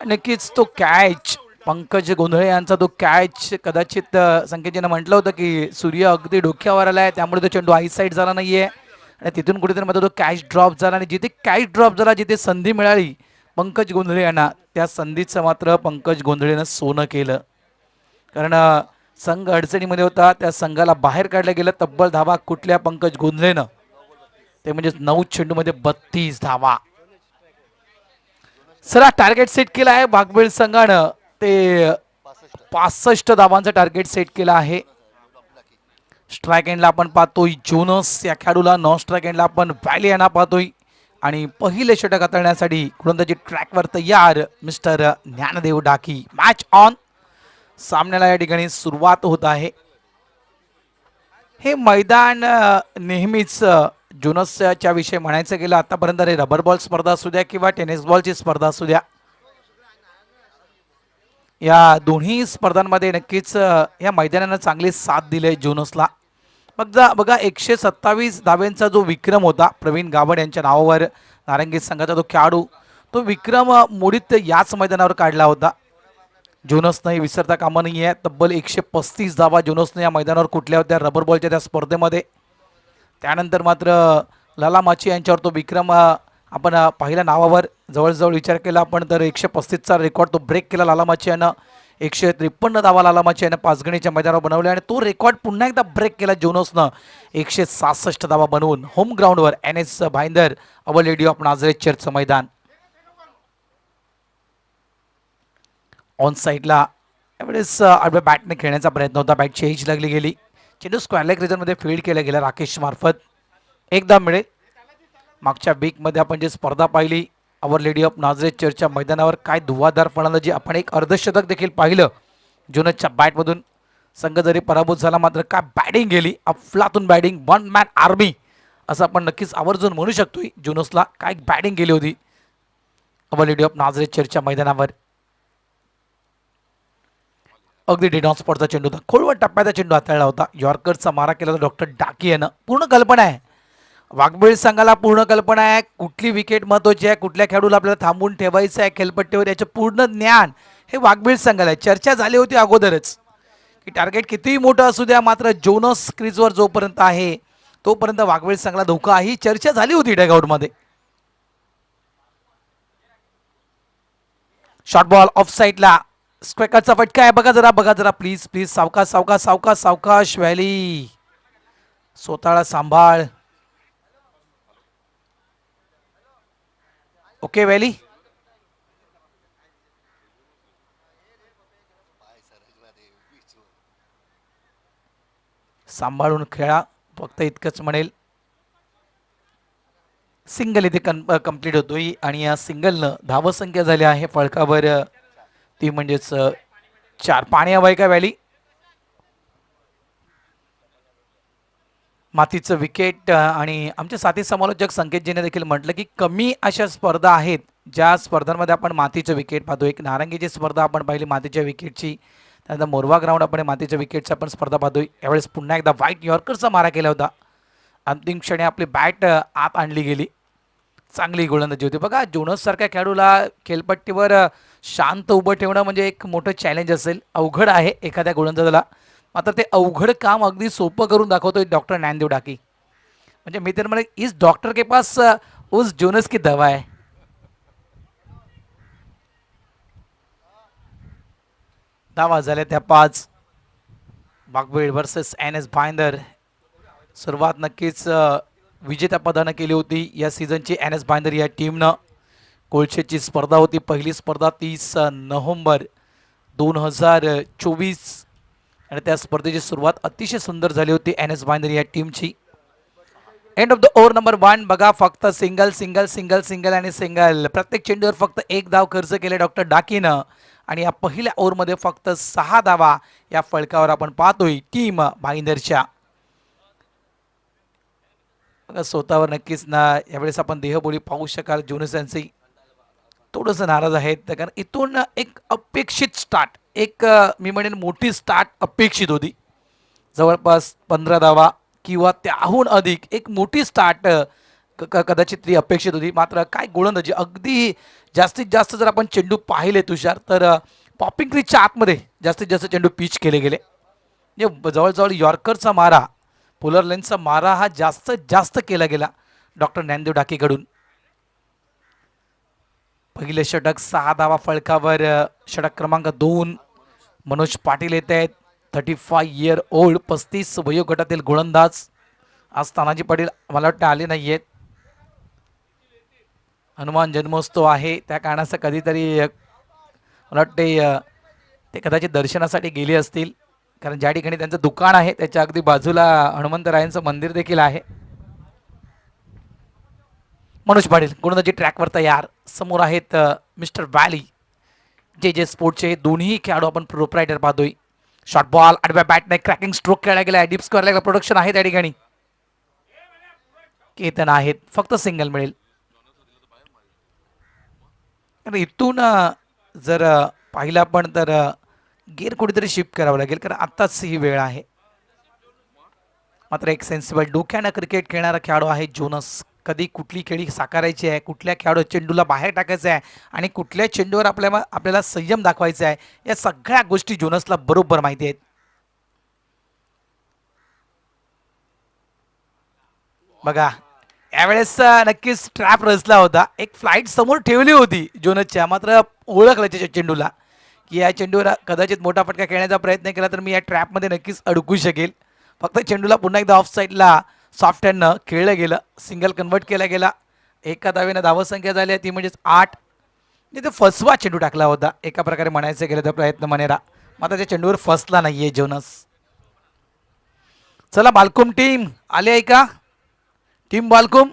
नक्कीच तो कॅच पंकज गोंधळे यांचा तो कॅच कदाचित संकेतजीनं म्हटलं होतं की सूर्य अगदी डोक्यावर आलाय त्यामुळे तो चेंडू आय साईड झाला नाहीये आणि तिथून कुठेतरी मात्र तो कॅच ड्रॉप झाला आणि जिथे कॅच ड्रॉप झाला जिथे संधी मिळाली पंकज गोंधळे यांना त्या संधीचं मात्र पंकज गोंधळेनं सोनं केलं. कारण संघ अडचणीमध्ये होता त्या संघाला बाहेर काढलं गेलं. तब्बल धावा कुठल्या पंकज गोंधळेनं ते म्हणजे 9 चेंडूमध्ये 32 धावा. सरा टार्गेट सेट केला आहे वाघबीळ संघानं. ते 65 धावांचं टार्गेट सेट केलं आहे. स्ट्राईक एंडला आपण पाहतोय जोनस या खेळाडूला. नॉन स्ट्राईक एंडला आपण व्हॅली यांना पाहतोय आणि पहिले षटक हाताळण्यासाठी गोलंदाजी ट्रॅकवर तयार mister Dnyandev Daki. Match on. सामन्याला या ठिकाणी सुरुवात होत आहे. हे मैदान नेहमीच जोनसच्या विषयी म्हणायचं गेलं आतापर्यंत रबर बॉल स्पर्धा असू द्या किंवा टेनिस बॉलची स्पर्धा असू द्या या दोन्ही स्पर्धांमध्ये नक्कीच या मैदानानं चांगली साथ दिली जोनसला. बघा 127 धाब्यांचा जो विक्रम होता प्रवीण गावड यांच्या नावावर नारंगी संघाचा तो खेळाडू तो विक्रम मोडीत याच मैदानावर काढला होता. जोनसनं विसरता कामा नाही आहे. तब्बल 135 धावा जोनसनं या मैदानावर कुठल्या होत्या रबर बॉलच्या त्या स्पर्धेमध्ये. त्यानंतर मात्र लाला माची यांच्यावर तो विक्रम आपण पहिल्या नावावर जवळजवळ विचार केला आपण तर 135चा रेकॉर्ड तो ब्रेक केला लाला माची यानं. 153 धावा लाला माची यानं पाचगणीच्या मैदानावर बनवले आणि तो रेकॉर्ड पुन्हा एकदा ब्रेक केला जोनसनं 166 धावा बनवून होम ग्राउंडवर NS Bhayandar our lady of Nazareth चर्चचं मैदान. ऑन साईडला यावेळेस आडव्या बॅटने खेळण्याचा प्रयत्न होता. बॅटची एज लागली गेली. चेंडू स्क्वेअर लेग रिजनमध्ये फील्ड केला गेला राकेश मार्फत. एकदा मिळेल. मागच्या वीकमध्ये आपण जी स्पर्धा पाहिली अवर लेडी ऑफ नाझरेथ चर्चच्या मैदानावर काय धुवाधार फलंदाजी आपण एक अर्धशतक देखील पाहिलं जोनसच्या बॅटमधून. संघ जरी पराभूत झाला मात्र काय बॅटिंग गेली. अफलातून बॅटिंग. वन मॅन आर्मी असं आपण नक्कीच आवर्जून म्हणू शकतोय. जोनसला काय बॅटिंग गेली होती अवर लेडी ऑफ नाझरेथ चर्चच्या मैदानावर. अगदी डेडॉन स्पॉटचा चेंडू होता. खोलवर टप्प्याचा चेंडू हाताळला होता. यॉर्करचा मारा केला होता डॉक्टर डाकी यानं. पूर्ण कल्पना आहे वाघबीळ संघाला. पूर्ण कल्पना आहे कुठली विकेट महत्वाची आहे कुठल्या खेळाडूला आपल्याला थांबून ठेवायचं आहे खेळपट्टीवर याचं पूर्ण ज्ञान हे वाघबीळ संघाला आहे. चर्चा झाली होती अगोदरच की टार्गेट कितीही मोठं असू द्या मात्र जोनस क्रीजवर जोपर्यंत आहे तोपर्यंत वाघबीळ संघाला धोका. ही चर्चा झाली होती डगआउटमध्ये. शॉर्ट बॉल ऑफ साईडला. स्क्वेकरचा फटका आहे. बघा जरा प्लीज प्लीज. सावकाश सावकाश सावकाश सावकाश. व्हॅली स्वतःला सांभाळ. Okay valley. सांभाळून खेळा फक्त इतकंच म्हणेल. सिंगल इथे कंप्लीट होतोय आणि या सिंगलनं धावसंख्या झाली आहे फळकावर ती म्हणजेच 4. पाणी हवंय का व्हॅली. मातीचं विकेट. आणि आमचे साथी समालोचक संकेतजीने देखील म्हटलं की कमी अशा स्पर्धा आहेत ज्या स्पर्धांमध्ये आपण मातीचं विकेट पाहतो. एक नारंगीची स्पर्धा आपण पाहिली मातीच्या विकेटची. त्यानंतर मोरवा ग्राउंड आपण मातीच्या विकेटची आपण स्पर्धा पाहतोय. यावेळेस पुन्हा एकदा व्हाईट यॉर्करचा मारा केला होता. अंतिम क्षणी आपली बॅट आत आणली गेली. चांगली गोलंदाजी होती. बघा जोनस सारख्या खेळाडूला खेळपट्टीवर शांत उभं ठेवणं म्हणजे एक मोठं चॅलेंज असेल. अवघड आहे एखाद्या गोलंदाजाला. मात्र ते अवघड काम अगदी सोपं करून दाखवतोय डॉक्टर ज्ञानदेव डाकी. म्हणजे मी तर म्हणे इस डॉक्टर के पास उस जोनस की दवा आहे. धावा झाल्या त्या 5. वाघबीळ वर्सेस NS भाईंदर. सुरुवात नक्कीच विजेत्यापदानं केली होती या सीझनची NS भाईंदर या टीमनं. कोळशेची स्पर्धा होती. पहिली स्पर्धा 30 नोव्हेंबर 2024 आणि त्या स्पर्धेची सुरुवात अतिशय सुंदर झाली होती NS भाईंदर या टीमची. End of the over number 1. बघा फक्त सिंगल सिंगल सिंगल सिंगल आणि सिंगल. प्रत्येक चेंडूवर फक्त एक धाव खर्च केले डॉक्टर डाकीनं आणि या पहिल्या ओव्हरमध्ये फक्त 6 धावा या फलकावर आपण पाहतोय टीम भाईंदरच्या. बघा स्वतःवर नक्कीच ना यावेळेस आपण देहबोली पाहू शकाल. जोनस यांचे थोडंसं नाराज आहेत कारण इथून एक अपेक्षित स्टार्ट, एक मी म्हणेन मोठी स्टार्ट अपेक्षित होती. जवळपास 15 धावा किंवा त्याहून अधिक एक मोठी स्टार्ट कदाचित ती अपेक्षित होती. मात्र काय गोलंदाजी, अगदी जास्तीत जास्त जर आपण चेंडू पाहिले तुषार तर पॉपिंग क्रीजच्या आतमध्ये जास्तीत जास्त चेंडू पिच केले गेले. म्हणजे जवळजवळ यॉर्करचा मारा, पोलर लेनचा मारा हा जास्तीत जास्त केला गेला डॉक्टर ज्ञानदेव डाकेकडून. पहिले षटक 6 धावा फलकावर. षटक क्रमांक 2 मनोज पाटील येत आहेत. 35 इयर ओल्ड, 35 वयोगटातील गोलंदाज. आज तानाजी पाटील मला वाटतं आले नाही आहेत. हनुमान जन्मोत्सव आहे त्या कारणाचं कधीतरी मला वाटते ते कदाचित दर्शनासाठी गेले असतील कारण ज्या ठिकाणी त्यांचं दुकान आहे त्याच्या अगदी बाजूला हनुमंतरायांचं मंदिर देखील आहे. मनोज पाटील गोलंदाजी ट्रॅकवर तयार. समोर आहेत मिस्टर व्हॅली जे स्पोर्टचे दोन्ही खेळाडू आपण प्रोप्रायटर पाहतोय. शॉर्ट बॉल आडव्या बॅटने क्रॅकिंग स्ट्रोक खेळला गेला. डीप स्क्वेअरला प्रोडक्शन आहे त्या ठिकाणी. केतन आहेत, फक्त सिंगल मिळेल. इथून जर पाहिलं आपण तर गेअर कुठेतरी शिफ्ट करावं लागेल कारण आत्ताच ही वेळ आहे. मात्र एक सेन्सिबल डोक्यानं क्रिकेट खेळणारा खेळाडू आहे जोनस. कधी कुठली खेळी साकारायची आहे, कुठल्या खेळाडू चेंडूला बाहेर टाकायचं आहे आणि कुठल्या चेंडूवर आपल्याला संयम दाखवायचा आहे, या सगळ्या गोष्टी जोनसला बरोबर माहिती आहेत. बघा यावेळेस नक्कीच ट्रॅप रचला होता. एक फ्लाईट समोर ठेवली होती जोनसच्या, मात्र ओळखलं त्याच्या चेंडूला की या चेंडूवर कदाचित मोठा फटका खेळण्याचा प्रयत्न केला तर मी या ट्रॅपमध्ये नक्कीच अडकू शकेल. फक्त चेंडूला पुन्हा एकदा ऑफ साईडला सॉफ्ट हँडनं खेळलं गेलं. सिंगल कन्वर्ट केला गेला. एका धावेनं धावसंख्या झाली ती म्हणजेच 8. म्हणजे ते फसवा चेंडू टाकला होता एका प्रकारे म्हणायचं गेलं तर प्रयत्न मनेरा. मात्र त्या चेंडूवर फसला नाहीये जोनस. चला बालकुम टीम आले आहे का? टीम बालकुम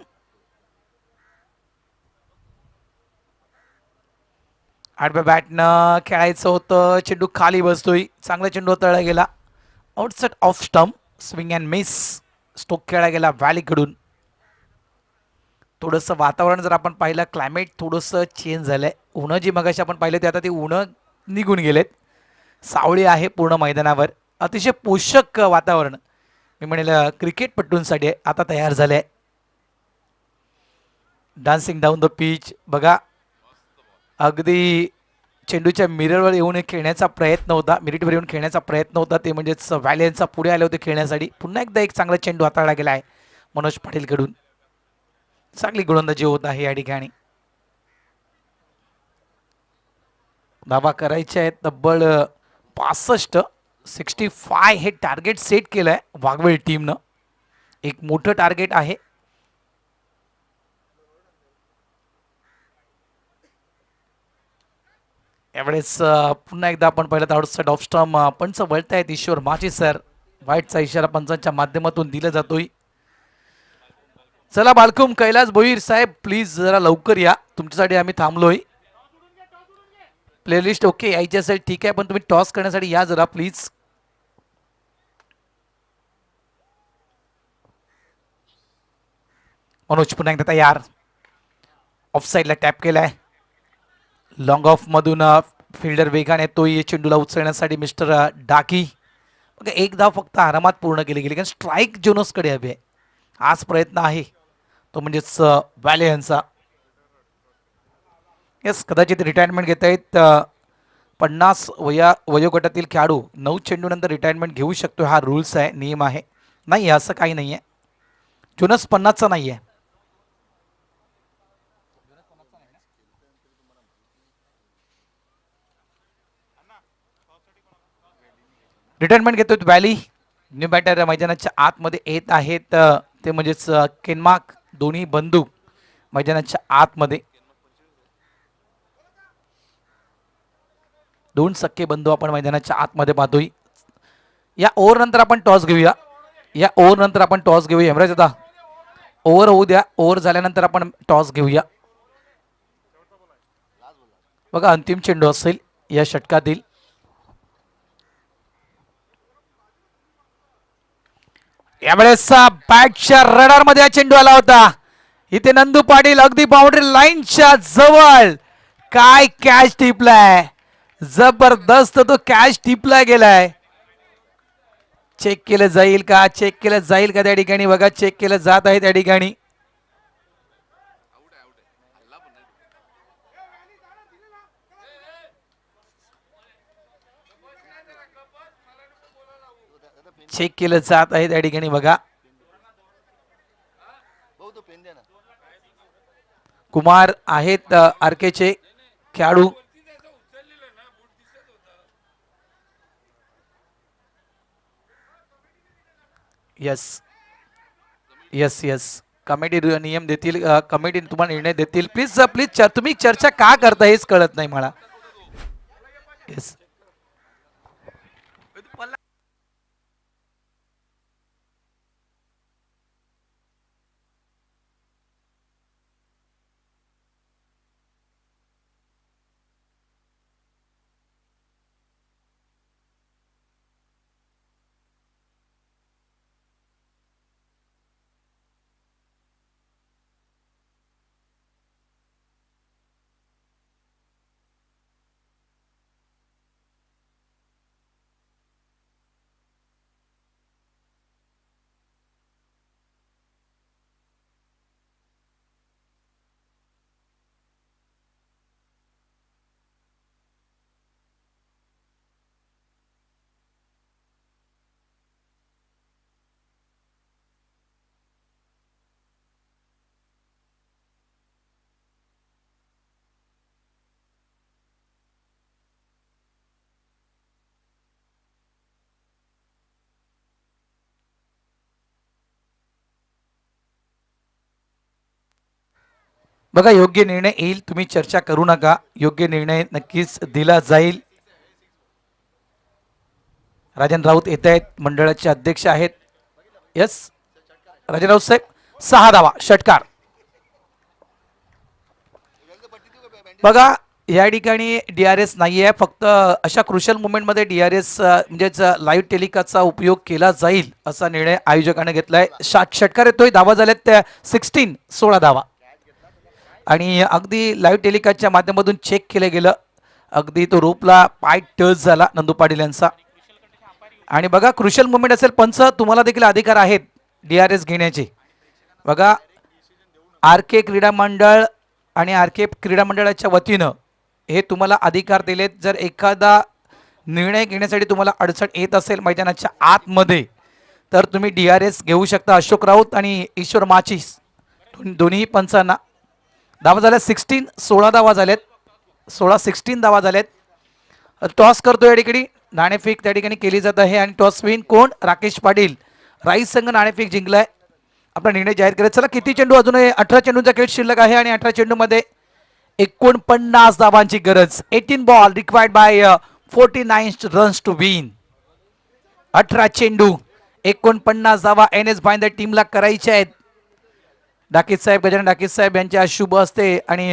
आडव्या बॅटनं खेळायचं होतं. चेंडू खाली बसतोय. चांगला चेंडू तळला गेला. Outside off stump. Swing and miss. Stroke खेळला गेला व्हॅलीकडून. थोडंसं वातावरण जर आपण पाहिलं, क्लायमेट थोडंसं चेंज झालंय. उन्हं जी मगाशी आपण पाहिलं ते आता ते उन्हं निघून गेलेत. सावळी आहे पूर्ण मैदानावर. अतिशय पोषक वातावरण मी म्हणेल क्रिकेटपटूंसाठी आता तयार झालंय. Dancing down the pitch. बघा अगदी चेंडूच्या मिररवर येऊन खेळण्याचा प्रयत्न होता, मिरिटवर येऊन खेळण्याचा प्रयत्न होता. ते म्हणजेच व्हॅलियन्सचा पुढे आले होते खेळण्यासाठी. पुन्हा एकदा एक चांगला चेंडू हाताळला गेला आहे मनोज पाटीलकडून. चांगली गोलंदाजी होत आहे या ठिकाणी. धावा करायच्या आहेत तब्बल 65 हे टार्गेट सेट केलं आहे वाघवेल टीमनं. एक मोठं टार्गेट आहे. यावेळेस पुन्हा एकदा आपण पाहिलं तर आउटसाइड ऑफ स्टंप पंच वळत आहेत ईश्वर माची सर. वाईटचा इशारा पंचांच्या माध्यमातून दिला जातोय. चला बालकुम कैलास भोईर साहेब प्लीज जरा लवकर या, तुमच्यासाठी आम्ही थांबलोय. प्लेलिस्ट ओके यायची असेल ठीक आहे, पण तुम्ही टॉस करण्यासाठी या जरा प्लीज. मनोज पुन्हा एकदा तयार. ऑफ साईडला टॅप केलाय. लॉंग ऑफ मधून फिल्डर वेगाने येतोय चेंडूला उचलण्यासाठी मिस्टर डाकी. बघा एक धाव फक्त आरामात पूर्ण केली गेली कारण स्ट्राईक जोनसकडे हवी आहे. हाच प्रयत्न आहे तो म्हणजेच व्हॅलियन्सचा. येस कदाचित रिटायरमेंट घेत आहेत. 50 वयोगटातील खेळाडू 9 चेंडूनंतर रिटायरमेंट घेऊ शकतो. हा रूल्स आहे, नियम आहे. नाही असं काही नाही आहे. जोनस 50चा नाही आहे. रिटायरमेंट घेतोय व्हॅली. न्यू बॅटर मैदानाच्या आतमध्ये येत आहेत ते म्हणजेच केनमार्क दोन्ही बंधू मैदानाच्या आतमध्ये. 2 सख्खे बंधू आपण मैदानाच्या आतमध्ये पाहतोय. या ओव्हर नंतर आपण टॉस घेऊया. हेमराज दादा ओव्हर होऊ द्या, ओव्हर झाल्यानंतर आपण टॉस घेऊया. बघा अंतिम चेंडू असेल या षटकातील. यावेळेस बॅटच्या रडार मध्ये हा चेंडू आला होता. इथे नंदू पाटील अगदी बाउंड्री लाईनच्या जवळ. काय कॅच टिपलाय, जबरदस्त तो कॅच टिपला गेलाय. चेक केलं जाईल का, चेक केलं जाईल का त्या ठिकाणी. बघा चेक केलं जात आहे त्या ठिकाणी. चेक केलं जात आहे त्या ठिकाणी. बघा कुमार आहेत आरकेचे खेळाडू. यस यस यस कमिटी नियम देतील, कमिटी तुम्हाला निर्णय देतील. प्लीज प्लीज तुम्ही चर्चा का करता हेच कळत नाही मला. येस बघा योग्य निर्णय येईल, तुम्ही चर्चा करू नका. योग्य निर्णय नक्कीच दिला जाईल. राजन राऊत येत आहेत, मंडळाचे अध्यक्ष आहेत. यस राजन राऊत साहेब. 6 धावा षटकार. बघा या ठिकाणी डीआरएस नाहीये, फक्त अशा क्रुशल मुवमेंटमध्ये डीआरएस म्हणजेच लाईव्ह टेलिकास्टचा उपयोग केला जाईल असा निर्णय आयोजकाने घेतलाय. षटकार येतोय. धावा झाल्यात त्या 16 धावा. आणि अगदी लाईव्ह टेलिकास्टच्या माध्यमातून चेक केलं गेलं. अगदी तो रोपला पाय टच झाला नंदू पाटील यांचा. आणि बघा क्रुशल मुवमेंट असेल, पंच तुम्हाला देखील अधिकार आहेत डीआरएस घेण्याचे. बघा आर के क्रीडा मंडळ आणि आर के क्रीडा मंडळाच्या वतीनं हे तुम्हाला अधिकार दिलेत. जर एखादा निर्णय घेण्यासाठी तुम्हाला अडचण येत असेल मैदानाच्या आतमध्ये तर तुम्ही डीआरएस घेऊ शकता. अशोक राऊत आणि ईश्वर माचीस दोन्ही पंचांना. धावा झाल्या 16 धावा झाल्यात. 16 धावा झाल्यात. टॉस करतो या ठिकाणी. नाणेफेक त्या ठिकाणी केली जात आहे आणि टॉस विन कोण, राकेश पाटील. राईस संघ नाणेफेक जिंकलाय. आपला निर्णय जाहीर करायचा. चला किती चेंडू, अजून 18 चेंडूंचा खेळ शिल्लक आहे आणि 18 चेंडूमध्ये 49 धावांची गरज. 18 ball required by 49 runs to win. 18 चेंडू 49 धावा एन एस भाईंदर टीमला करायच्या आहेत. डाकीत साहेब, गजानन डाकीत साहेब यांच्या शुभ हस्ते आणि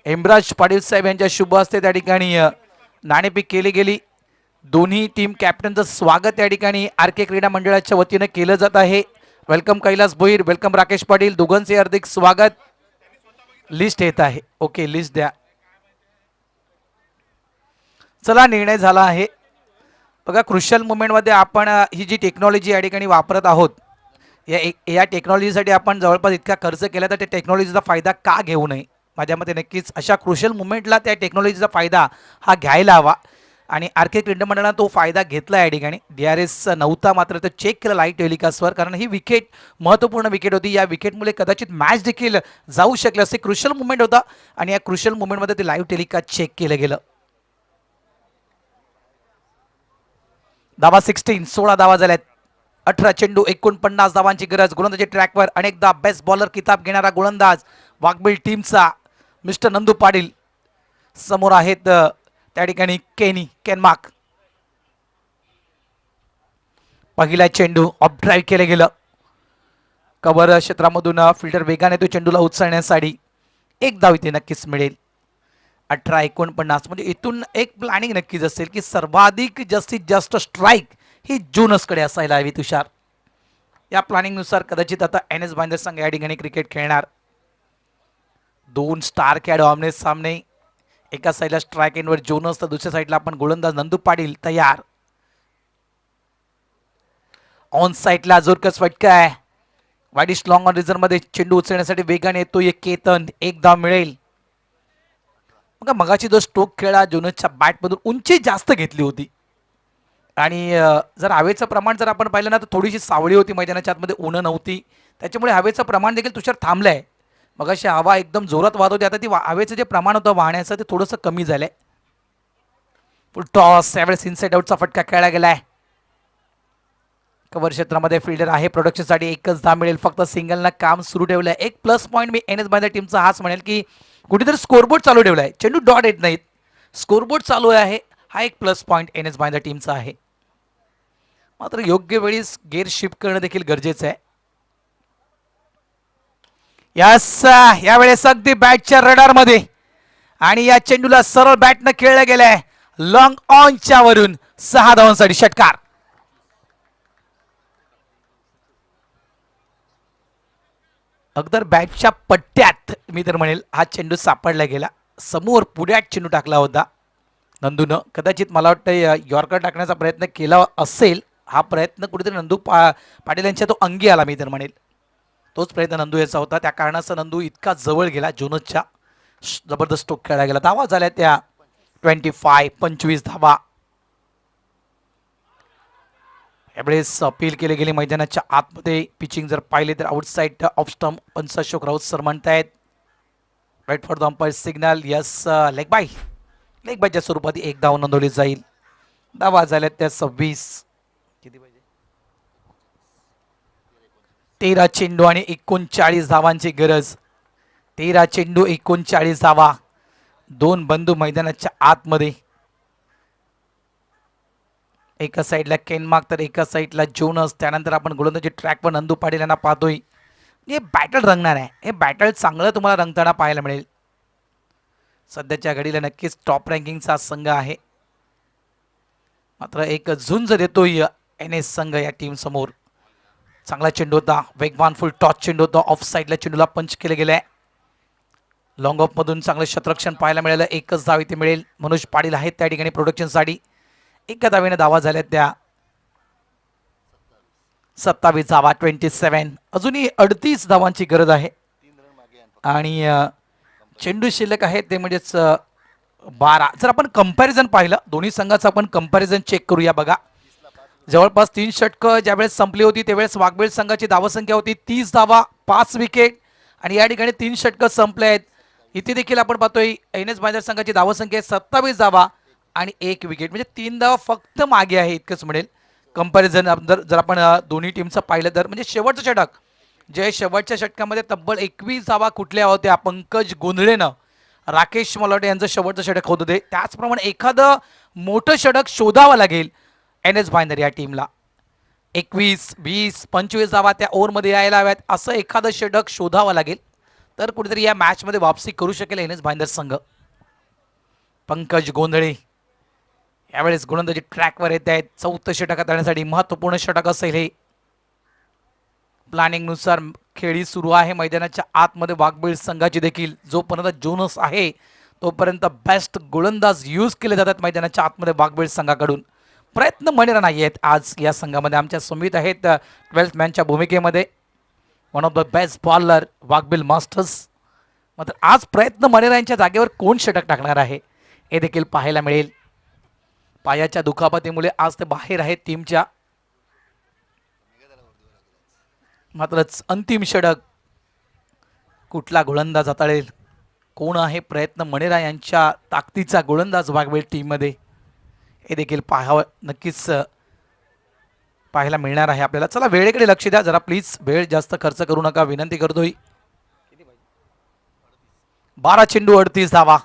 हेमराज पाटील साहेब यांच्या शुभ हस्ते त्या ठिकाणी नाणेफेक केली गेली. दोन्ही टीम कॅप्टनचं स्वागत या ठिकाणी आर के क्रीडा मंडळाच्या वतीनं केलं जात आहे. वेलकम कैलास भोईर, वेलकम राकेश पाटील, दोघांचे हार्दिक स्वागत. लिस्ट येत आहे. ओके लिस्ट द्या. चला निर्णय झाला आहे. बघा क्रुशल मुवमेंटमध्ये आपण ही जी टेक्नॉलॉजी या ठिकाणी वापरत आहोत, या टेक्नॉलॉजीसाठी आपण जवळपास इतका खर्च केला तर त्या टेक्नॉलॉजीचा फायदा का घेऊ नये. माझ्या मते नक्कीच अशा क्रुशल मुवमेंटला त्या टेक्नॉलॉजीचा फायदा हा घ्यायला हवा आणि आर के क्रीडा मंडळानं तो फायदा घेतला या ठिकाणी. डीआरएस नव्हता मात्र तो चेक केला लाईव्ह टेलिकास्टवर, कारण ही विकेट महत्त्वपूर्ण विकेट होती. या विकेटमुळे कदाचित मॅच देखील जाऊ शकले असते. क्रुशल मुवमेंट होता आणि या क्रुशल मुवमेंटमध्ये ते लाईव्ह टेलिकास्ट चेक केलं गेलं. धावा 16 धावा झाल्यात. 18 चेंडू 49 धावांची गरज. गोलंदाजी ट्रॅकवर अनेकदा बेस्ट बॉलर किताब घेणारा गोलंदाज वाघबीळ टीमचा मिस्टर नंदू पाटील. समोर आहेत त्या ठिकाणी केनमार्क. पहिला चेंडू ऑफ ड्राईव्ह केलं गेलं. कव्हर क्षेत्रामधून फिल्डर वेगाने तो चेंडूला उचलण्यासाठी एक धाव इथे नक्कीच मिळेल. 18-49 म्हणजे इथून एक प्लॅनिंग नक्कीच असेल की सर्वाधिक जास्तीत जास्त स्ट्राईक ही जोनसकडे असायला हवी तुषार. या प्लॅनिंगनुसार कदाचित आता NS भाईंदर संघ या ठिकाणी क्रिकेट खेळणार. 2 स्टार खेळाडू आमने सामने. एका साईडला स्ट्राईक एंडवर जोनस तर दुसऱ्या साईडला आपण गोलंदाज नंदू पाटील तयार. ऑन साईडला जोरकस फटका आहे. वाईडिश लॉंग ऑन रिझन मध्ये चेंडू उचलण्यासाठी वेगाने येतोय केतन. एक धाव मिळेल. मग मगाची जो स्ट्रोक खेळा जोनसच्या बॅटमधून उंची जास्त घेतली होती आणि जर हवेचं प्रमाण जर आपण पाहिलं ना तर थोडीशी सावळी होती मैदानाच्या आतमध्ये, ऊन नव्हती, त्याच्यामुळे हवेचं प्रमाण देखील तुषार थांबलं आहे. मगाशी हवा एकदम जोरात वाहत होती, आता ती हवेचं जे प्रमाण होतं वाहण्याचं ते थोडंसं कमी झालंय. फुल टॉस यावेळेस इनसाइड आउटचा फटका खेळला गेलाय. कव्हर क्षेत्रामध्ये फिल्डर आहे. प्रोडक्शनसाठी एकच धाव मिळेल. फक्त सिंगलनं काम सुरू ठेवलंय. एक प्लस पॉईंट मी NS भाईंदर टीमचा हाच म्हणेल की कुठेतरी स्कोरबोर्ड चालू ठेवलाय. चेंडू डॉट येत नाहीत, स्कोरबोर्ड चालू आहे. हा एक प्लस पॉईंट NS भाईंदर टीमचा आहे. मात्र योग्य वेळी गेअर शिफ्ट करणं देखील गरजेचं आहे. यावेळेस अगदी बॅटच्या रडारमध्ये आणि या चेंडूला सरळ बॅटनं खेळलं गेलंय. लॉंग ऑनच्या वरून 6 धावांसाठी षटकार. अगदर बॅटच्या पट्ट्यात मी तर म्हणेल हा चेंडू सापडला गेला. समोर पुढ्यात चेंडू टाकला होता नंदूनं. कदाचित मला वाटतं यॉर्कर टाकण्याचा प्रयत्न केला असेल. हा प्रयत्न कुठेतरी नंदू पाटील यांच्या तो अंगी आला मी तर म्हणेल. तोच प्रयत्न नंदू याचा होता. त्या कारणाचं नंदू इतका जवळ गेला. जोनसच्या जबरदस्त स्ट्रोक खेळला गेला. धावा झाल्या त्या 25 धावा. यावेळेस अपील केले गेले मैदानाच्या आतमध्ये. पिचिंग जर पाहिले तर आउटसाइड ऑफ स्टंप. पंच अशोक राऊत सर म्हणतायत right for the umpire signal. Yes leg बायच्या स्वरूपात एक धाव नोंदवली जाईल. धावा झाल्या त्या 26. किती पाहिजे 13 चेंडू आणि 39 धावांची गरज. 13 चेंडू 39 धावा. 2 बंधू मैदानाच्या आतमध्ये. एका साईडला केनमार्क तर एका साईडला जोनस. त्यानंतर आपण गोलंदाजी ट्रॅकवर नंदू पाटील यांना पाहतोय. हे बॅटल रंगणार आहे. हे बॅटल चांगलं तुम्हाला रंगताना पाहायला मिळेल. सध्याच्या घडीला नक्कीच टॉप रँकिंगचा संघ आहे. मात्र एक झुंज देतोय NS संघ या टीम समोर. चांगला चेंडू होता. वेगवान फुल टॉच चेंडू होता. ऑफ साईडला चेंडूला पंच केले गेलाय. लॉंग ऑफ मधून चांगलं शतरक्षण पाहायला मिळालं. एकच धाव इथे मिळेल. मनोज पाटील आहेत त्या ठिकाणी प्रोडक्शनसाठी. एका धावेने धावा झाल्या त्या 27 धावा 27. अजूनही 38 धावांची गरज आहे आणि चेंडू शिल्लक आहे ते म्हणजेच 12. जर आपण कंपॅरिझन पाहिलं दोन्ही संघाचं आपण कंपॅरिझन चेक करूया. बघा जवळपास 3 षटकं ज्यावेळेस संपली होती त्यावेळेस वाघबेळ संघाची धावसंख्या होती 30 धावा 5 विकेट आणि या ठिकाणी 3 षटकं संपले आहेत. इथे देखील आपण पाहतोय NS भाईंदर संघाची धावसंख्या 27 धावा आणि 1 विकेट म्हणजे 3 धावा फक्त मागे आहे इतकंच मिळेल. कंपॅरिझन जर आपण दोन्ही टीमचं पाहिलं तर म्हणजे शेवटचं षटक जे शेवटच्या षटकामध्ये तब्बल 21 धावा कुठल्या होत्या पंकज गोंधळेनं राकेश मलाटे यांचं शेवटचं षटक होतं ते. त्याचप्रमाणे एखादं मोठं षटक शोधावं लागेल NS भाईंदर या टीमला. 21, 20, 25 धावा त्या ओव्हरमध्ये यायला हव्यात असं एखादं षटक शोधावं लागेल तर कुठेतरी या मॅचमध्ये वापसी करू शकेल NS भाईंदर संघ. पंकज गोंधळे यावेळेस गोलंदाजी ट्रॅकवर येत आहेत. 4थं षटक हाताळण्यासाठी महत्त्वपूर्ण षटक असेल हे. प्लॅनिंगनुसार खेळी सुरू आहे मैदानाच्या आतमध्ये. वाघबीळ संघाची देखील जोपर्यंत जोनस आहे तोपर्यंत बेस्ट गोलंदाज यूज केले जातात मैदानाच्या आतमध्ये वाघबीळ संघाकडून. प्रयत्न मनेरा नाही आहेत आज या संघामध्ये. आमच्या समित आहेत 12th मॅनच्या भूमिकेमध्ये. One of the best bowler Waghbil masters. मात्र आज प्रयत्न मनेरा यांच्या जागेवर कोण षटक टाकणार आहे हे देखील पाहायला मिळेल. पायाच्या दुखापतीमुळे आज ते बाहेर आहेत टीमच्या. मात्र अंतिम षटक कुठला गोलंदाज हाताळेल कोण आहे प्रयत्न मनेरा यांच्या ताकदीचा गोलंदाज वाघबीळ टीममध्ये हे देखील पाहावं नक्कीच पाहायला मिळणार आहे आपल्याला. चला वेळेकडे लक्ष द्या जरा प्लीज. वेळ जास्त खर्च करू नका विनंती करतोय. 12 चेंडू 38 धावा.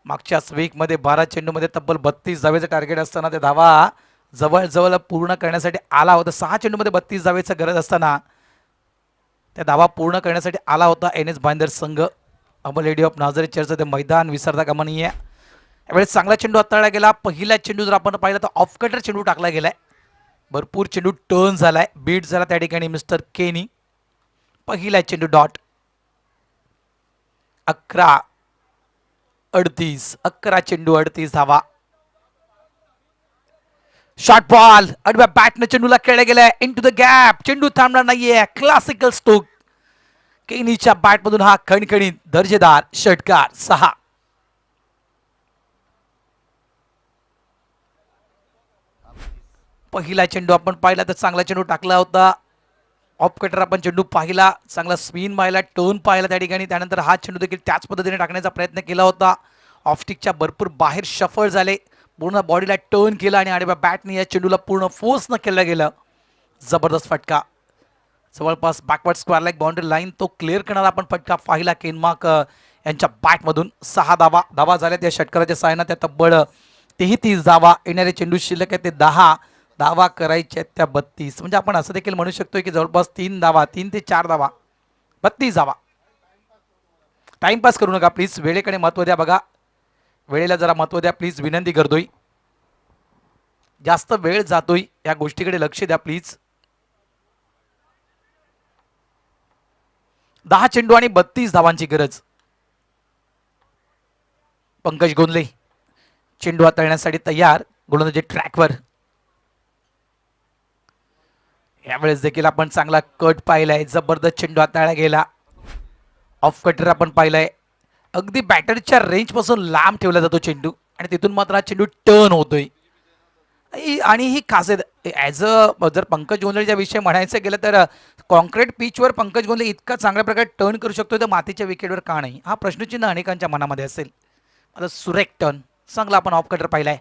मागच्याच वीकमध्ये 12 चेंडूमध्ये तब्बल 32 धावेचं टार्गेट असताना ते धावा जवळजवळ पूर्ण करण्यासाठी आला होता. 6 चेंडूमध्ये 32 धावेचा गरज असताना त्या धावा पूर्ण करण्यासाठी आला होता एन एस भाईंदर संघ. अमल लेडी ऑफ नाझरे चर्च ते मैदान विसरता कामा नये. यावेळेस चांगला चेंडू हाताळला गेला. पहिला चेंडू जर आपण पाहिला तर ऑफ कटर चेंडू टाकला गेलाय. भरपूर चेंडू टर्न झालाय, बीट झाला त्या ठिकाणी मिस्टर केनी. पहिला चेंडू डॉट. 11 चेंडू 38 धावा. शॉर्ट बॉल आडव्या बॅटने चेंडूला खेळला गेलाय इनटू द गॅप. चेंडू थांबणार नाहीये. Classical stroke. केनीच्या बॅटमधून हा खणखणीत दर्जेदार षटकार. 6. पहिला चेंडू आपण पाहिला तर चांगला चेंडू टाकला होता. ऑफ कटर आपण चेंडू पाहिला, चांगला स्पिन पाहिला, टर्न पाहिला त्या ठिकाणी. त्यानंतर हा चेंडू देखील त्याच पद्धतीने टाकण्याचा प्रयत्न केला होता. ऑफस्टिकच्या भरपूर बाहेर शफल झाले, पूर्ण बॉडीला टर्न केला आणि आडव्या बॅटने या चेंडूला पूर्ण फोर्स न केलं गेलं. जबरदस्त फटका. जवळपास backward square leg boundary line तो क्लिअर करणारा आपण फटका पाहिला केनमार्क यांच्या बॅटमधून. 6 धावा झाल्या त्या षटकाराच्या साहाय्याने. त्या तब्बल 33 धावा. येणारे चेंडू शिल्लक आहे ते 10 धावा करायच्या त्या 32. म्हणजे आपण असं देखील म्हणू शकतो की जवळपास 3 ते 4 धावा, 32 धावा. टाइमपास करू नका प्लीज, वेळेकडे महत्त्व द्या. बघा वेळेला जरा महत्त्व द्या प्लीज, विनंती करतोय. जास्त वेळ जातोय या गोष्टीकडे लक्ष द्या प्लीज. 10 चेंडू आणि 32 धावांची गरज. पंकज गोंदले चेंडू हाताळण्यासाठी तयार, गोलंदाजी ट्रॅकवर. यावेळेस देखील आपण चांगला कट पाहिलाय. जबरदस्त चेंडू हाताळला गेला. ऑफ कटर आपण पाहिलाय. अगदी बॅटरच्या रेंज पासून लांब ठेवला जातो चेंडू आणि तिथून मात्र हा चेंडू टर्न होतोय. आणि ही खासियत ॲज अ जर पंकज गोंधळेच्या विषयी म्हणायचं गेलं तर कॉन्क्रीट पिचवर पंकज गोंधळे इतका चांगल्या प्रकारे टर्न करू शकतो तर मातीच्या विकेटवर का नाही, हा प्रश्नचिन्ह अनेकांच्या मनामध्ये असेल. आता सुरेख टर्न चांगला आपण ऑफ कटर पाहिलाय.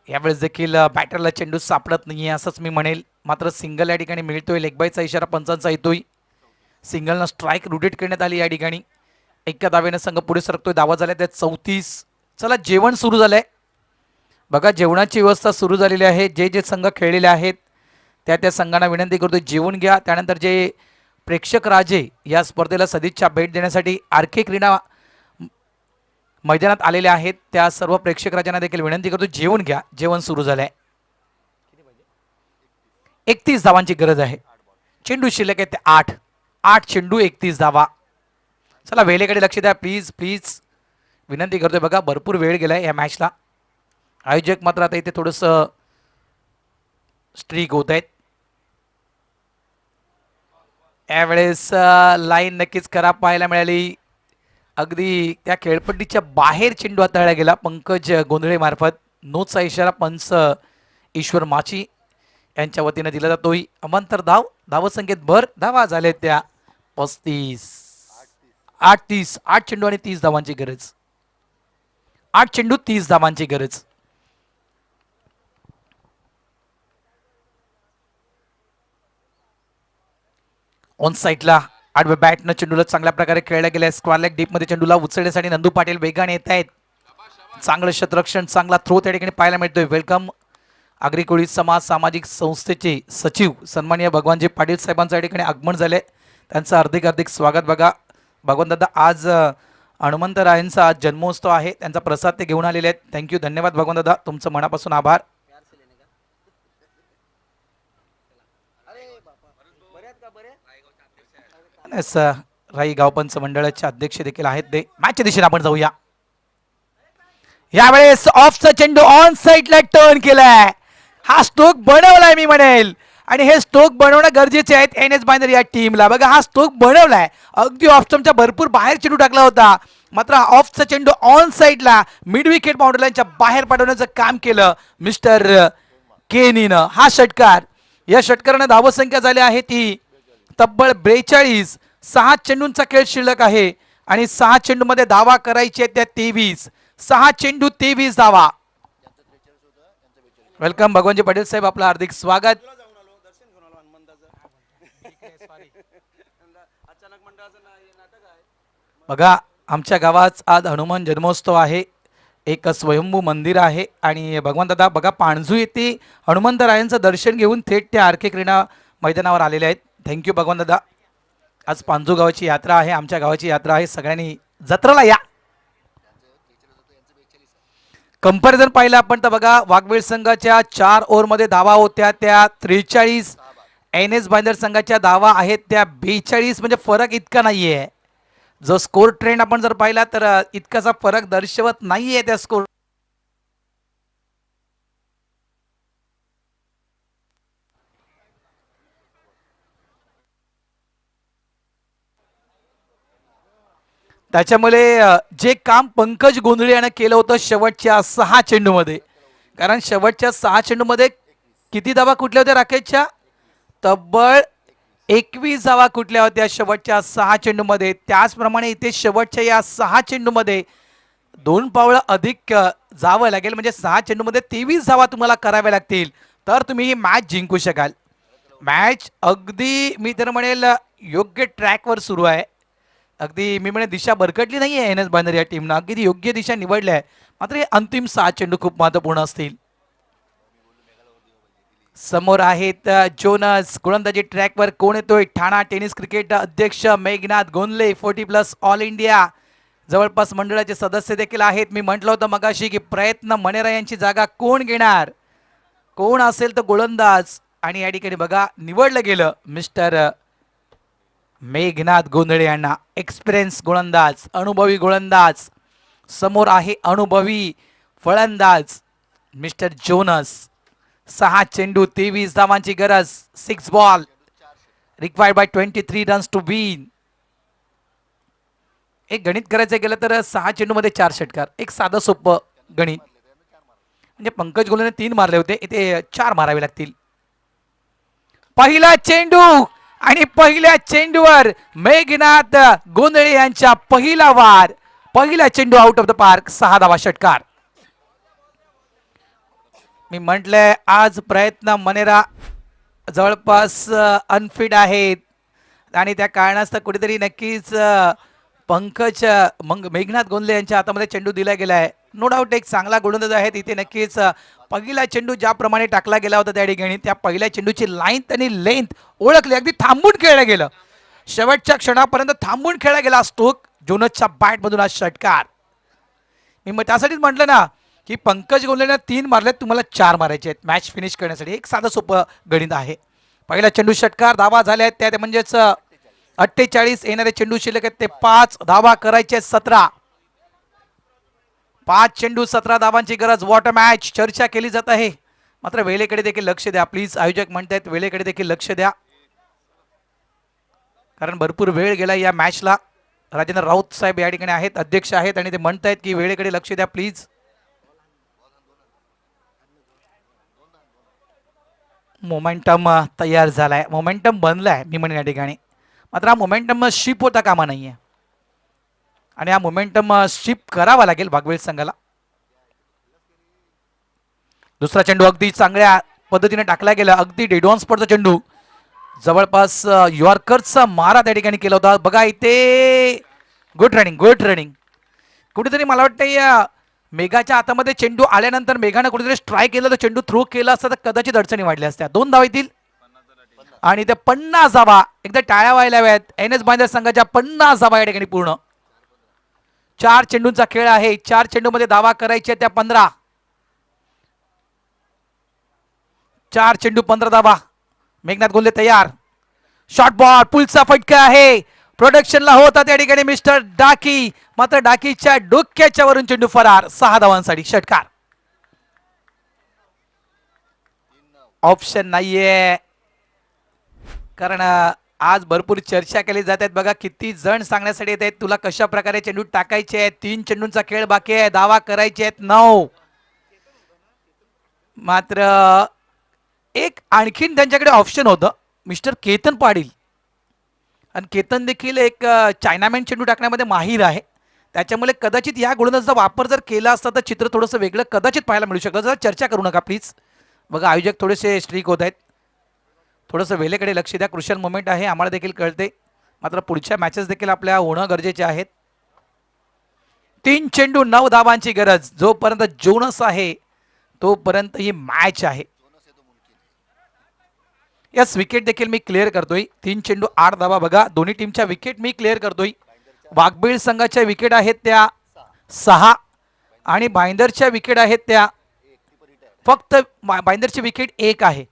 यावेळेस देखील बॅटरला चेंडू सापडत नाहीये असंच मी म्हणेल. मात्र सिंगल या ठिकाणी मिळतोय. लेगबायचा इशारा पंचांचा येतोय. सिंगलनं स्ट्राईक रोटेट करण्यात आली या ठिकाणी. एका धावेनं संघ पुढे सरकतोय. धावा झाल्या त्या 34. चला जेवण सुरू झालंय. बघा जेवणाची व्यवस्था सुरू झालेली आहे. जे जे संघ खेळलेले आहेत त्या संघांना विनंती करतोय जेवून घ्या. त्यानंतर जे प्रेक्षक राजे या स्पर्धेला सदिच्छा भेट देण्यासाठी आर के क्रीडा मैदानात आलेले आहेत त्या सर्व प्रेक्षक राजांना देखील विनंती करतो जेवून घ्या. जेवण सुरू झालंय. 31 धावांची गरज आहे. चेंडू शिल्लक आहे ते 8 चेंडू 31 धावा. चला वेळेकडे लक्ष द्या प्लीज प्लीज, विनंती करतोय. बघा भरपूर वेळ गेलाय या मॅचला. आयोजक मात्र आता इथे थोडंसं स्ट्रीक होत आहेत. यावेळेस लाईन नक्कीच खराब पाहायला मिळाली. अगदी त्या खेळपट्टीच्या बाहेर चेंडू हाताळला गेला पंकज गोंधळे मार्फत. नोचा इशारा पंच ईश्वर माची यांच्या वतीनं दिला जातोय. अमांतर धावसंख्येत भर. धावा झाल्या त्या 35. 8 चेंडू आणि 30 धावांची गरज. 8 चेंडू 30 धावांची गरज. ऑन साईडला आडव्या बॅटनं चेंडूला चांगल्या प्रकारे खेळला गेलाय. स्क्वेअर लेग डीप मध्ये चेंडूला उचलण्यासाठी नंदू पाटील वेगाने येत आहेत. चांगलं शतरक्षण, चांगला थ्रो त्या ठिकाणी पाहायला मिळतोय. वेलकम आगरी कोळी समाज सामाजिक संस्थेचे सचिव सन्माननीय भगवानजी पाटील साहेबांच्या ठिकाणी आगमन झाले. त्यांचं हार्दिक स्वागत. बघा भगवान दादा आज हनुमंतरायांचा आज जन्मोत्सव आहे. त्यांचा प्रसाद ते घेऊन आलेले आहेत. थँक्यू, धन्यवाद भगवान दादा, तुमचं मनापासून आभार. राई गावपंच मंडळाचे अध्यक्ष देखील आहेत ते. मॅचच्या दिशेने आपण जाऊया. यावेळेस ऑफचा चेंडू ऑन साईडला टर्न केलाय. हा स्ट्रोक बनवलाय मी म्हणेल आणि हे स्ट्रोक बनवणं गरजेचे आहेत एन एस बायनर या टीमला. बघा हा स्ट्रोक बनवलाय. अगदी ऑफ स्टंपच्या भरपूर बाहेर चेंडू टाकला होता. मात्र ऑफचा चेंडू ऑन साईडला मिड विकेट बाउंड्रीलाईनच्या बाहेर पाठवण्याचं काम केलं मिस्टर केनीनं. हा षटकार, या षटकारानं धावसंख्या झाली आहे ती तब्बल 42. 6 चेंडूंचा खेळ शिल्लक आहे आणि 6 चेंडू मध्ये धावा करायची आहेत त्या 23. 6 चेंडू 23 धावा. वेलकम भगवानजी पाटील साहेब, आपलं हार्दिक स्वागत. बघा आमच्या गावात आज हनुमान जन्मोत्सव आहे. एक स्वयंभू मंदिर आहे आणि भगवान दादा बघा पाणजू येथे हनुमंतरायांचं दर्शन घेऊन थेट त्या आर के क्रीडा मैदानावर आलेले आहेत. थँक्यू भगवान दादा. आज पाणजू गावाची यात्रा आहे, आमच्या गावाची यात्रा आहे, सगळ्यांनी जत्रेला या. कंपॅरिझन पाहिलं आपण तर बघा वाघवेळ संघाच्या 4 ओव्हरमध्ये धावा होत्या त्या 43, एन एस बांदर संघाच्या धावा आहेत त्या 42. म्हणजे फरक इतका नाहीये. जो स्कोर ट्रेंड आपण जर पाहिला तर इतकासा फरक दर्शवत नाहीये त्या स्कोर. त्याच्यामुळे जे काम पंकज गोंधळे यानं केलं होतं शेवटच्या 6 चेंडूमध्ये, कारण शेवटच्या 6 चेंडूमध्ये किती धावा कुठल्या होत्या राकेशच्या? तब्बल 21 धावा कुठल्या होत्या शेवटच्या 6 चेंडूमध्ये. त्याचप्रमाणे इथे शेवटच्या या 6 चेंडूमध्ये 2 पावलं अधिक जावं लागेल, म्हणजे 6 चेंडूमध्ये 23 धावा तुम्हाला कराव्या लागतील तर तुम्ही ही मॅच जिंकू शकाल. मॅच अगदी मी तर म्हणेल योग्य ट्रॅकवर सुरू आहे. अगदी मी म्हणे दिशा भरकटली नाही आहे एन एस बांदर या टीमनं, अगदी योग्य दिशा निवडली आहे. मात्र हे अंतिम 6 चेंडू खूप महत्त्वपूर्ण असतील. समोर आहेत जोनस. गोलंदाजी ट्रॅकवर कोण येतोय? ठाणा टेनिस क्रिकेट अध्यक्ष मेघनाथ गोंधळे, 40+ ऑल इंडिया जवळपास मंडळाचे सदस्य देखील आहेत. मी म्हटलं होतं मगाशी की प्रयत्न मनेरा यांची जागा कोण घेणार, कोण असेल तर गोलंदाज, आणि या ठिकाणी बघा निवडलं गेलं मिस्टर मेघनाथ गोंधळे यांना. एक्सपिरियन्स गोलंदाज, अनुभवी गोलंदाज. समोर आहे अनुभवी फलंदाज मिस्टर जोनस. 6 चेंडू 23 धावांची गरज. 6 ball required by 23 runs to win. एक गणित करायचं गेलं तर 6 चेंडूमध्ये 4 षटकार, एक साधं सोपं गणित. म्हणजे पंकज गोंधळेने 3 मारले होते, इथे 4 मारावे लागतील. पहिला चेंडू आणि पहिल्या चेंडूवर मेघनाथ गोंधळे यांच्या पहिला वार. पहिला चेंडू आउट ऑफ द पार्क, 6 धावा षटकार. मी म्हटलंय आज प्रयत्न मनेरा जवळपास अनफिट आहेत आणि त्या कारणास्तव कुठेतरी नक्कीच पंकज मेघनाथ गोंधळे यांच्या हातामध्ये चेंडू दिला गेला आहे. नो डाऊट एक चांगला गोलंदाज आहे. इथे नक्कीच पहिला चेंडू ज्याप्रमाणे टाकला गेला होता त्या ठिकाणी त्या पहिल्या चेंडूची लाईन आणि लेंथ ओळखली, अगदी थांबून खेळलं गेलं. शेवटच्या क्षणापर्यंत थांबून खेळला गेला स्ट्रोक. जोनसच्या बॅटमधून आज षटकार. मी त्यासाठीच म्हटलं ना की पंकज गोंधळेने 3 मारले, तुम्हाला 4 मारायचे आहेत मॅच फिनिश करण्यासाठी. एक साधं सोपं गणित आहे. पहिला चेंडू षटकार, धावा झाल्या आहेत त्या म्हणजेच 48. येणारे चेंडू शिल्लक आहेत ते 5 धावा करायचे 17. 5 चेंडू 17 धावांची गरज. वॉटर मॅच चर्चा केली जात आहे, मात्र वेळेकडे देखील लक्ष द्या प्लीज. आयोजक म्हणतायत वेळेकडे देखील लक्ष द्या, कारण भरपूर वेळ गेला या मॅचला. राजेंद्र राऊत साहेब या ठिकाणी आहेत, अध्यक्ष आहेत, आणि ते म्हणतायत की वेळेकडे लक्ष द्या प्लीज. मोमेंटम तयार झालाय, मोमेंटम बनलाय मी म्हणेन या ठिकाणी. मात्र हा मोमेंटम शिप होता कामा नाहीये आणि हा मोमेंटम शिप करावा लागेल वाघवेल संघाला. दुसरा चेंडू अगदी चांगल्या पद्धतीने टाकला गेला, अगदी डेड ऑन स्पॉटचा चेंडू. जवळपास यॉर्करचा मारा त्या ठिकाणी केला होता. बघा इथे गुड रनिंग, गुड रनिंग. कुठेतरी मला वाटतं मेघाच्या हातामध्ये चेंडू आल्यानंतर मेघाने कुठेतरी स्ट्राईक केलं तर चेंडू थ्रो केला असता तर कदाचित अडचणी वाढल्या असत्या. 2 धावा येतील आणि त्या 50 धावा एकदा टाळ्या व्हायला हव्यात. एन एस बांदर संघाच्या 50 धावा या ठिकाणी पूर्ण. 4 चेंडूंचा खेळ आहे. 4 चेंडूमध्ये धावा करायच्या त्या 15. 4 चेंडू 15 धावा. मेघनाथ गोंधळे तयार. शॉर्ट बॉल, पुलचा फटका आहे. प्रोडक्शनला होता त्या ठिकाणी मिस्टर डाकी, मात्र डाकीच्या डोक्याच्या वरून चेंडू फरार. 6 धावांसाठी षटकार. ऑप्शन नाहीये, कारण आज भरपूर चर्चा केली जात आहेत. बघा किती जण सांगण्यासाठी येत आहेत तुला कशा प्रकारे चेंडू टाकायचे आहेत. 3 चेंडूंचा खेळ बाकी आहे, धावा करायचे आहेत 9. मात्र एक आणखीन त्यांच्याकडे ऑप्शन होतं मिस्टर केतन पाटील, आणि केतन देखील एक चायनामॅन चेंडू टाकण्यामध्ये माहीर आहे. त्याच्यामुळे कदाचित या गोलंदाजाचा वापर जर केला असता तर चित्र थोडंसं वेगळं कदाचित पाहायला मिळू शकतं. जरा चर्चा करू नका प्लीज. बघा आयोजक थोडेसे स्ट्रिक होत आहेत. थोडंसं वेळेकडे लक्ष द्या. क्रुशियल मोमेंट आहे, आम्हाला देखील कळते, मात्र पुढच्या मॅचेस देखील आपल्या होणं गरजेचे आहेत. 3 चेंडू 9 धावांची गरज. जोपर्यंत जोनस आहे तोपर्यंत ही मॅच आहे. यस, विकेट देखील मी क्लिअर करतोय. 3 चेंडू 8 धावा. बघा दोन्ही टीमच्या विकेट मी क्लिअर करतोय. वाघबीळ संघाच्या विकेट आहेत त्या 6 आणि भाईंदरच्या विकेट आहेत त्या फक्त भाईंदरची विकेट 1 आहे.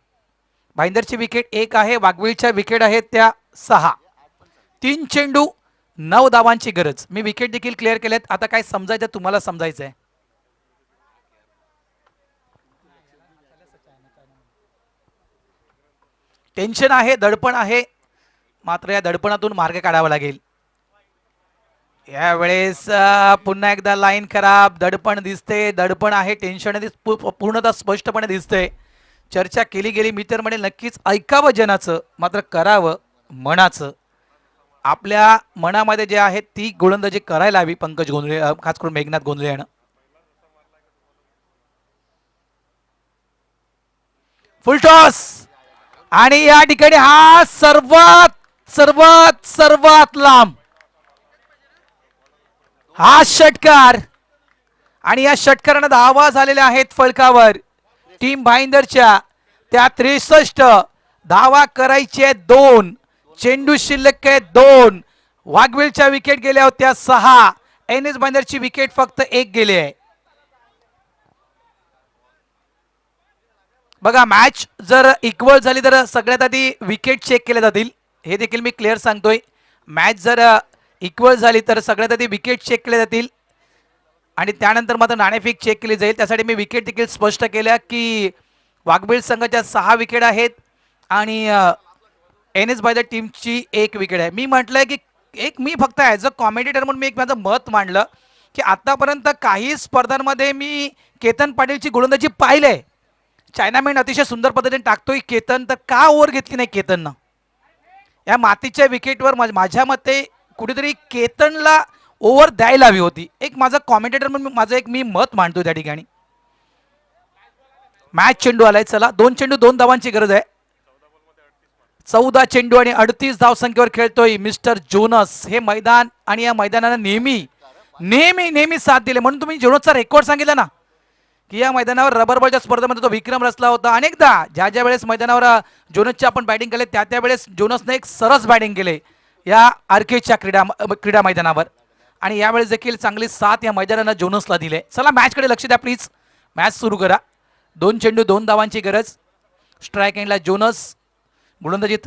भाईंदरची विकेट 1 आहे. वाघबीळच्या विकेट आहेत त्या 6. 3 चेंडू 9 धावांची गरज. मी विकेट देखील क्लिअर केलेत. आता काय समजायचं तुम्हाला समजायचं आहे. टेन्शन आहे, दडपण आहे, मात्र या दडपणातून मार्ग काढावा लागेल. यावेळेस पुन्हा एकदा लाईन खराब. दडपण दिसते, दडपण आहे, टेन्शन पूर्णतः स्पष्टपणे दिसते. चर्चा केली गेली. मी तर म्हणेल नक्कीच ऐकावं जनाचं, मात्र करावं मनाचं. आपल्या मनामध्ये जे आहे ती गोलंदाजी करायला हवी पंकज गोंधळे, खास करून मेघनाथ गोंधळे यानं. फुल टॉस आणि या ठिकाणी हा सर्वात सर्वात सर्वात लांब हा षटकार आणि या षटकारानं धावा झालेल्या आहेत फलकावर टीम भाईंदरच्या. त्या 63 धावा करायचे 2, चेंडू शिल्लक आहे 2. वाघवेलच्या विकेट गेल्या होत्या 6. एनएस भाईंदरची विकेट फक्त 1 गेली आहे. बघा मॅच जर इक्वल झाली तर सगळ्यात आधी विकेट चेक केले जातील. हे देखील मी क्लिअर सांगतोय. मॅच जर इक्वल झाली तर सगळ्यात आधी विकेट चेक केले जातील आणि त्यानंतर मात्र नाणेफेक चेक केली जाईल. त्यासाठी मी विकेट देखील स्पष्ट केल्या की वाघबीळ संघाच्या 6 विकेट आहेत आणि एन एस बाय द टीमची 1 विकेट आहे. मी म्हटलंय की मी फक्त ॲज अ कॉमेंटेटर म्हणून मी एक माझं मत मांडलं की आतापर्यंत काही स्पर्धांमध्ये मी केतन पाटीलची गोलंदाजी पाहिलंय. चायनामॅन अतिशय सुंदर पद्धतीने टाकतोय केतन, तर का ओव्हर घेतली नाही केतननं या मातीच्या विकेटवर? माझ्या मते कुठेतरी केतनला ओव्हर द्यायला हवी होती. एक माझा कॉमेंटेटर म्हणून माझं एक मी मत मांडतो त्या ठिकाणी. मॅच चेंडू आलाय. चला 2 चेंडू 2 धावांची गरज आहे. 14 चेंडू आणि 38 धावसंख्येवर खेळतोय मिस्टर जोनस. हे मैदान आणि या मैदानानं नेहमी नेहमी नेहमी साथ दिले. म्हणून तुम्ही जोनसचा रेकॉर्ड सांगितला ना की या मैदानावर रबर बॉलच्या स्पर्धेमध्ये तो विक्रम रचला होता. अनेकदा ज्या वेळेस मैदानावर जोनसची आपण बॅटिंग केले त्या वेळेस जोनसने एक सरस बॅटिंग केले या आर्केच्या क्रीडा मैदानावर आणि यावेळेस देखील चांगली साथ या मैदानानं जोनसला दिले. चला मॅचकडे लक्ष द्या प्लीज. मॅच सुरू करा. 2 चेंडू 2 धावांची गरज. स्ट्राईक एंडला जोनस. गोलंदाजी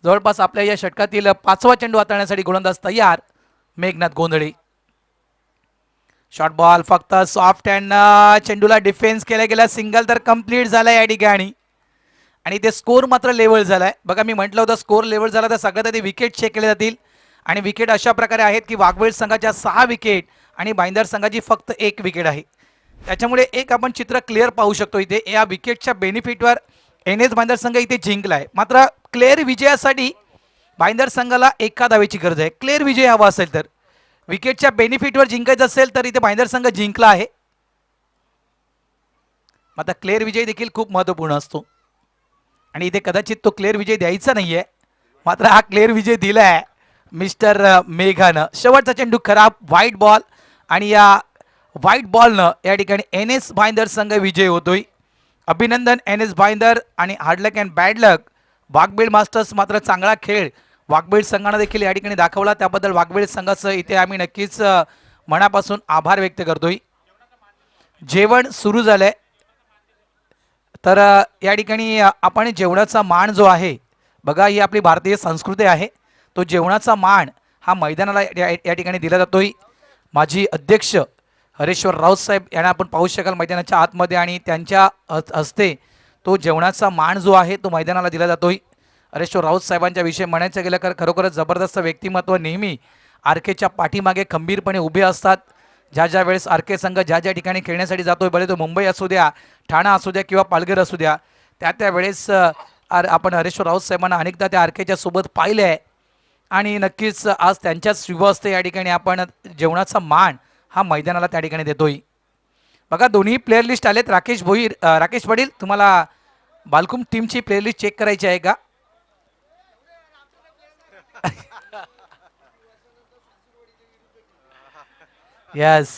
जवळपास आपल्या या षटकातील 5वा चेंडू हाताळण्यासाठी गोलंदाज तयार मेघनाथ गोंधळे. शॉर्ट बॉल फक्त सॉफ्ट हँड. चेंडूला डिफेन्स केला गेला. सिंगल तर कंप्लीट झाला या ठिकाणी आणि ते स्कोर मात्र लेवल झालाय. बघा मी म्हटलं होतं स्कोर लेवल झाला तर सगळ्यात आधी विकेट चेक केले जातील आणि विकेट अशा प्रकारे आहेत की वाघवेल संघाच्या 6 विकेट आणि भाईंदर संघाची फक्त 1 विकेट आहे. त्याच्यामुळे एक आपण चित्र क्लिअर पाहू शकतो. इथे या विकेटच्या बेनिफिटवर एन एस भाईंदर संघ इथे जिंकलाय. मात्र क्लिअर विजयासाठी भाईंदर संघाला 1 धावेची गरज आहे. क्लिअर विजय हवा असेल तर विकेटच्या बेनिफिटवर जिंकायचं असेल तर इथे भाईंदर संघ जिंकला आहे. आता क्लिअर विजय देखील खूप महत्त्वपूर्ण असतो आणि इथे कदाचित तो क्लिअर विजय द्यायचा नाहीये, मात्र हा क्लिअर विजय दिलाय मिस्टर मेघानं. शेवटचा चेंडू खराब. व्हाईट बॉल आणि या व्हाईट बॉलनं या ठिकाणी एन एस भाईंदर संघ विजय होतोय. अभिनंदन एन एस भाईंदर आणि hard luck and bad luck Waghbil masters. मात्र चांगला खेळ वाघबीळ संघानं देखील या ठिकाणी दाखवला. त्याबद्दल वाघबीळ संघाचं इथे आम्ही नक्कीच मनापासून आभार व्यक्त करतोय. जेवण सुरू झालंय तर या ठिकाणी आपण जेवणाचा मान जो आहे बघा ही आपली भारतीय संस्कृती आहे. तो जेवणाचा मान हा मैदानाला या ठिकाणी दिला जातोय. माजी अध्यक्ष हरेश्वर राऊत साहेब यांना आपण पाहू शकाल मैदानाच्या आतमध्ये आणि त्यांच्या हस्ते तो जेवणाचा मान जो आहे तो मैदानाला दिला जातोय. हरेश्वर राऊत साहेबांच्या विषयी म्हणायचं गेलं तर खरोखरच जबरदस्त व्यक्तिमत्व. नेहमी आरकेच्या पाठीमागे खंबीरपणे उभे असतात. ज्या वेळेस आरके संघ ज्या ठिकाणी खेळण्यासाठी जातोय, भले तो मुंबई असू द्या, ठाणा असू द्या किंवा पालघर असू द्या, त्या वेळेस आपण हरेश्वर राऊत साहेबांना अनेकदा त्या आरकेच्या सोबत पाहिले आहे आणि नक्कीच आज त्यांच्याच शुभ हस्ते या ठिकाणी आपण जेवणाचा मान हा मैदानाला त्या ठिकाणी देतोय. बघा दोन्ही प्लेअर लिस्ट आलेत. राकेश पाटील तुम्हाला बालकुम टीमची प्लेअर लिस्ट चेक करायची आहे का? येस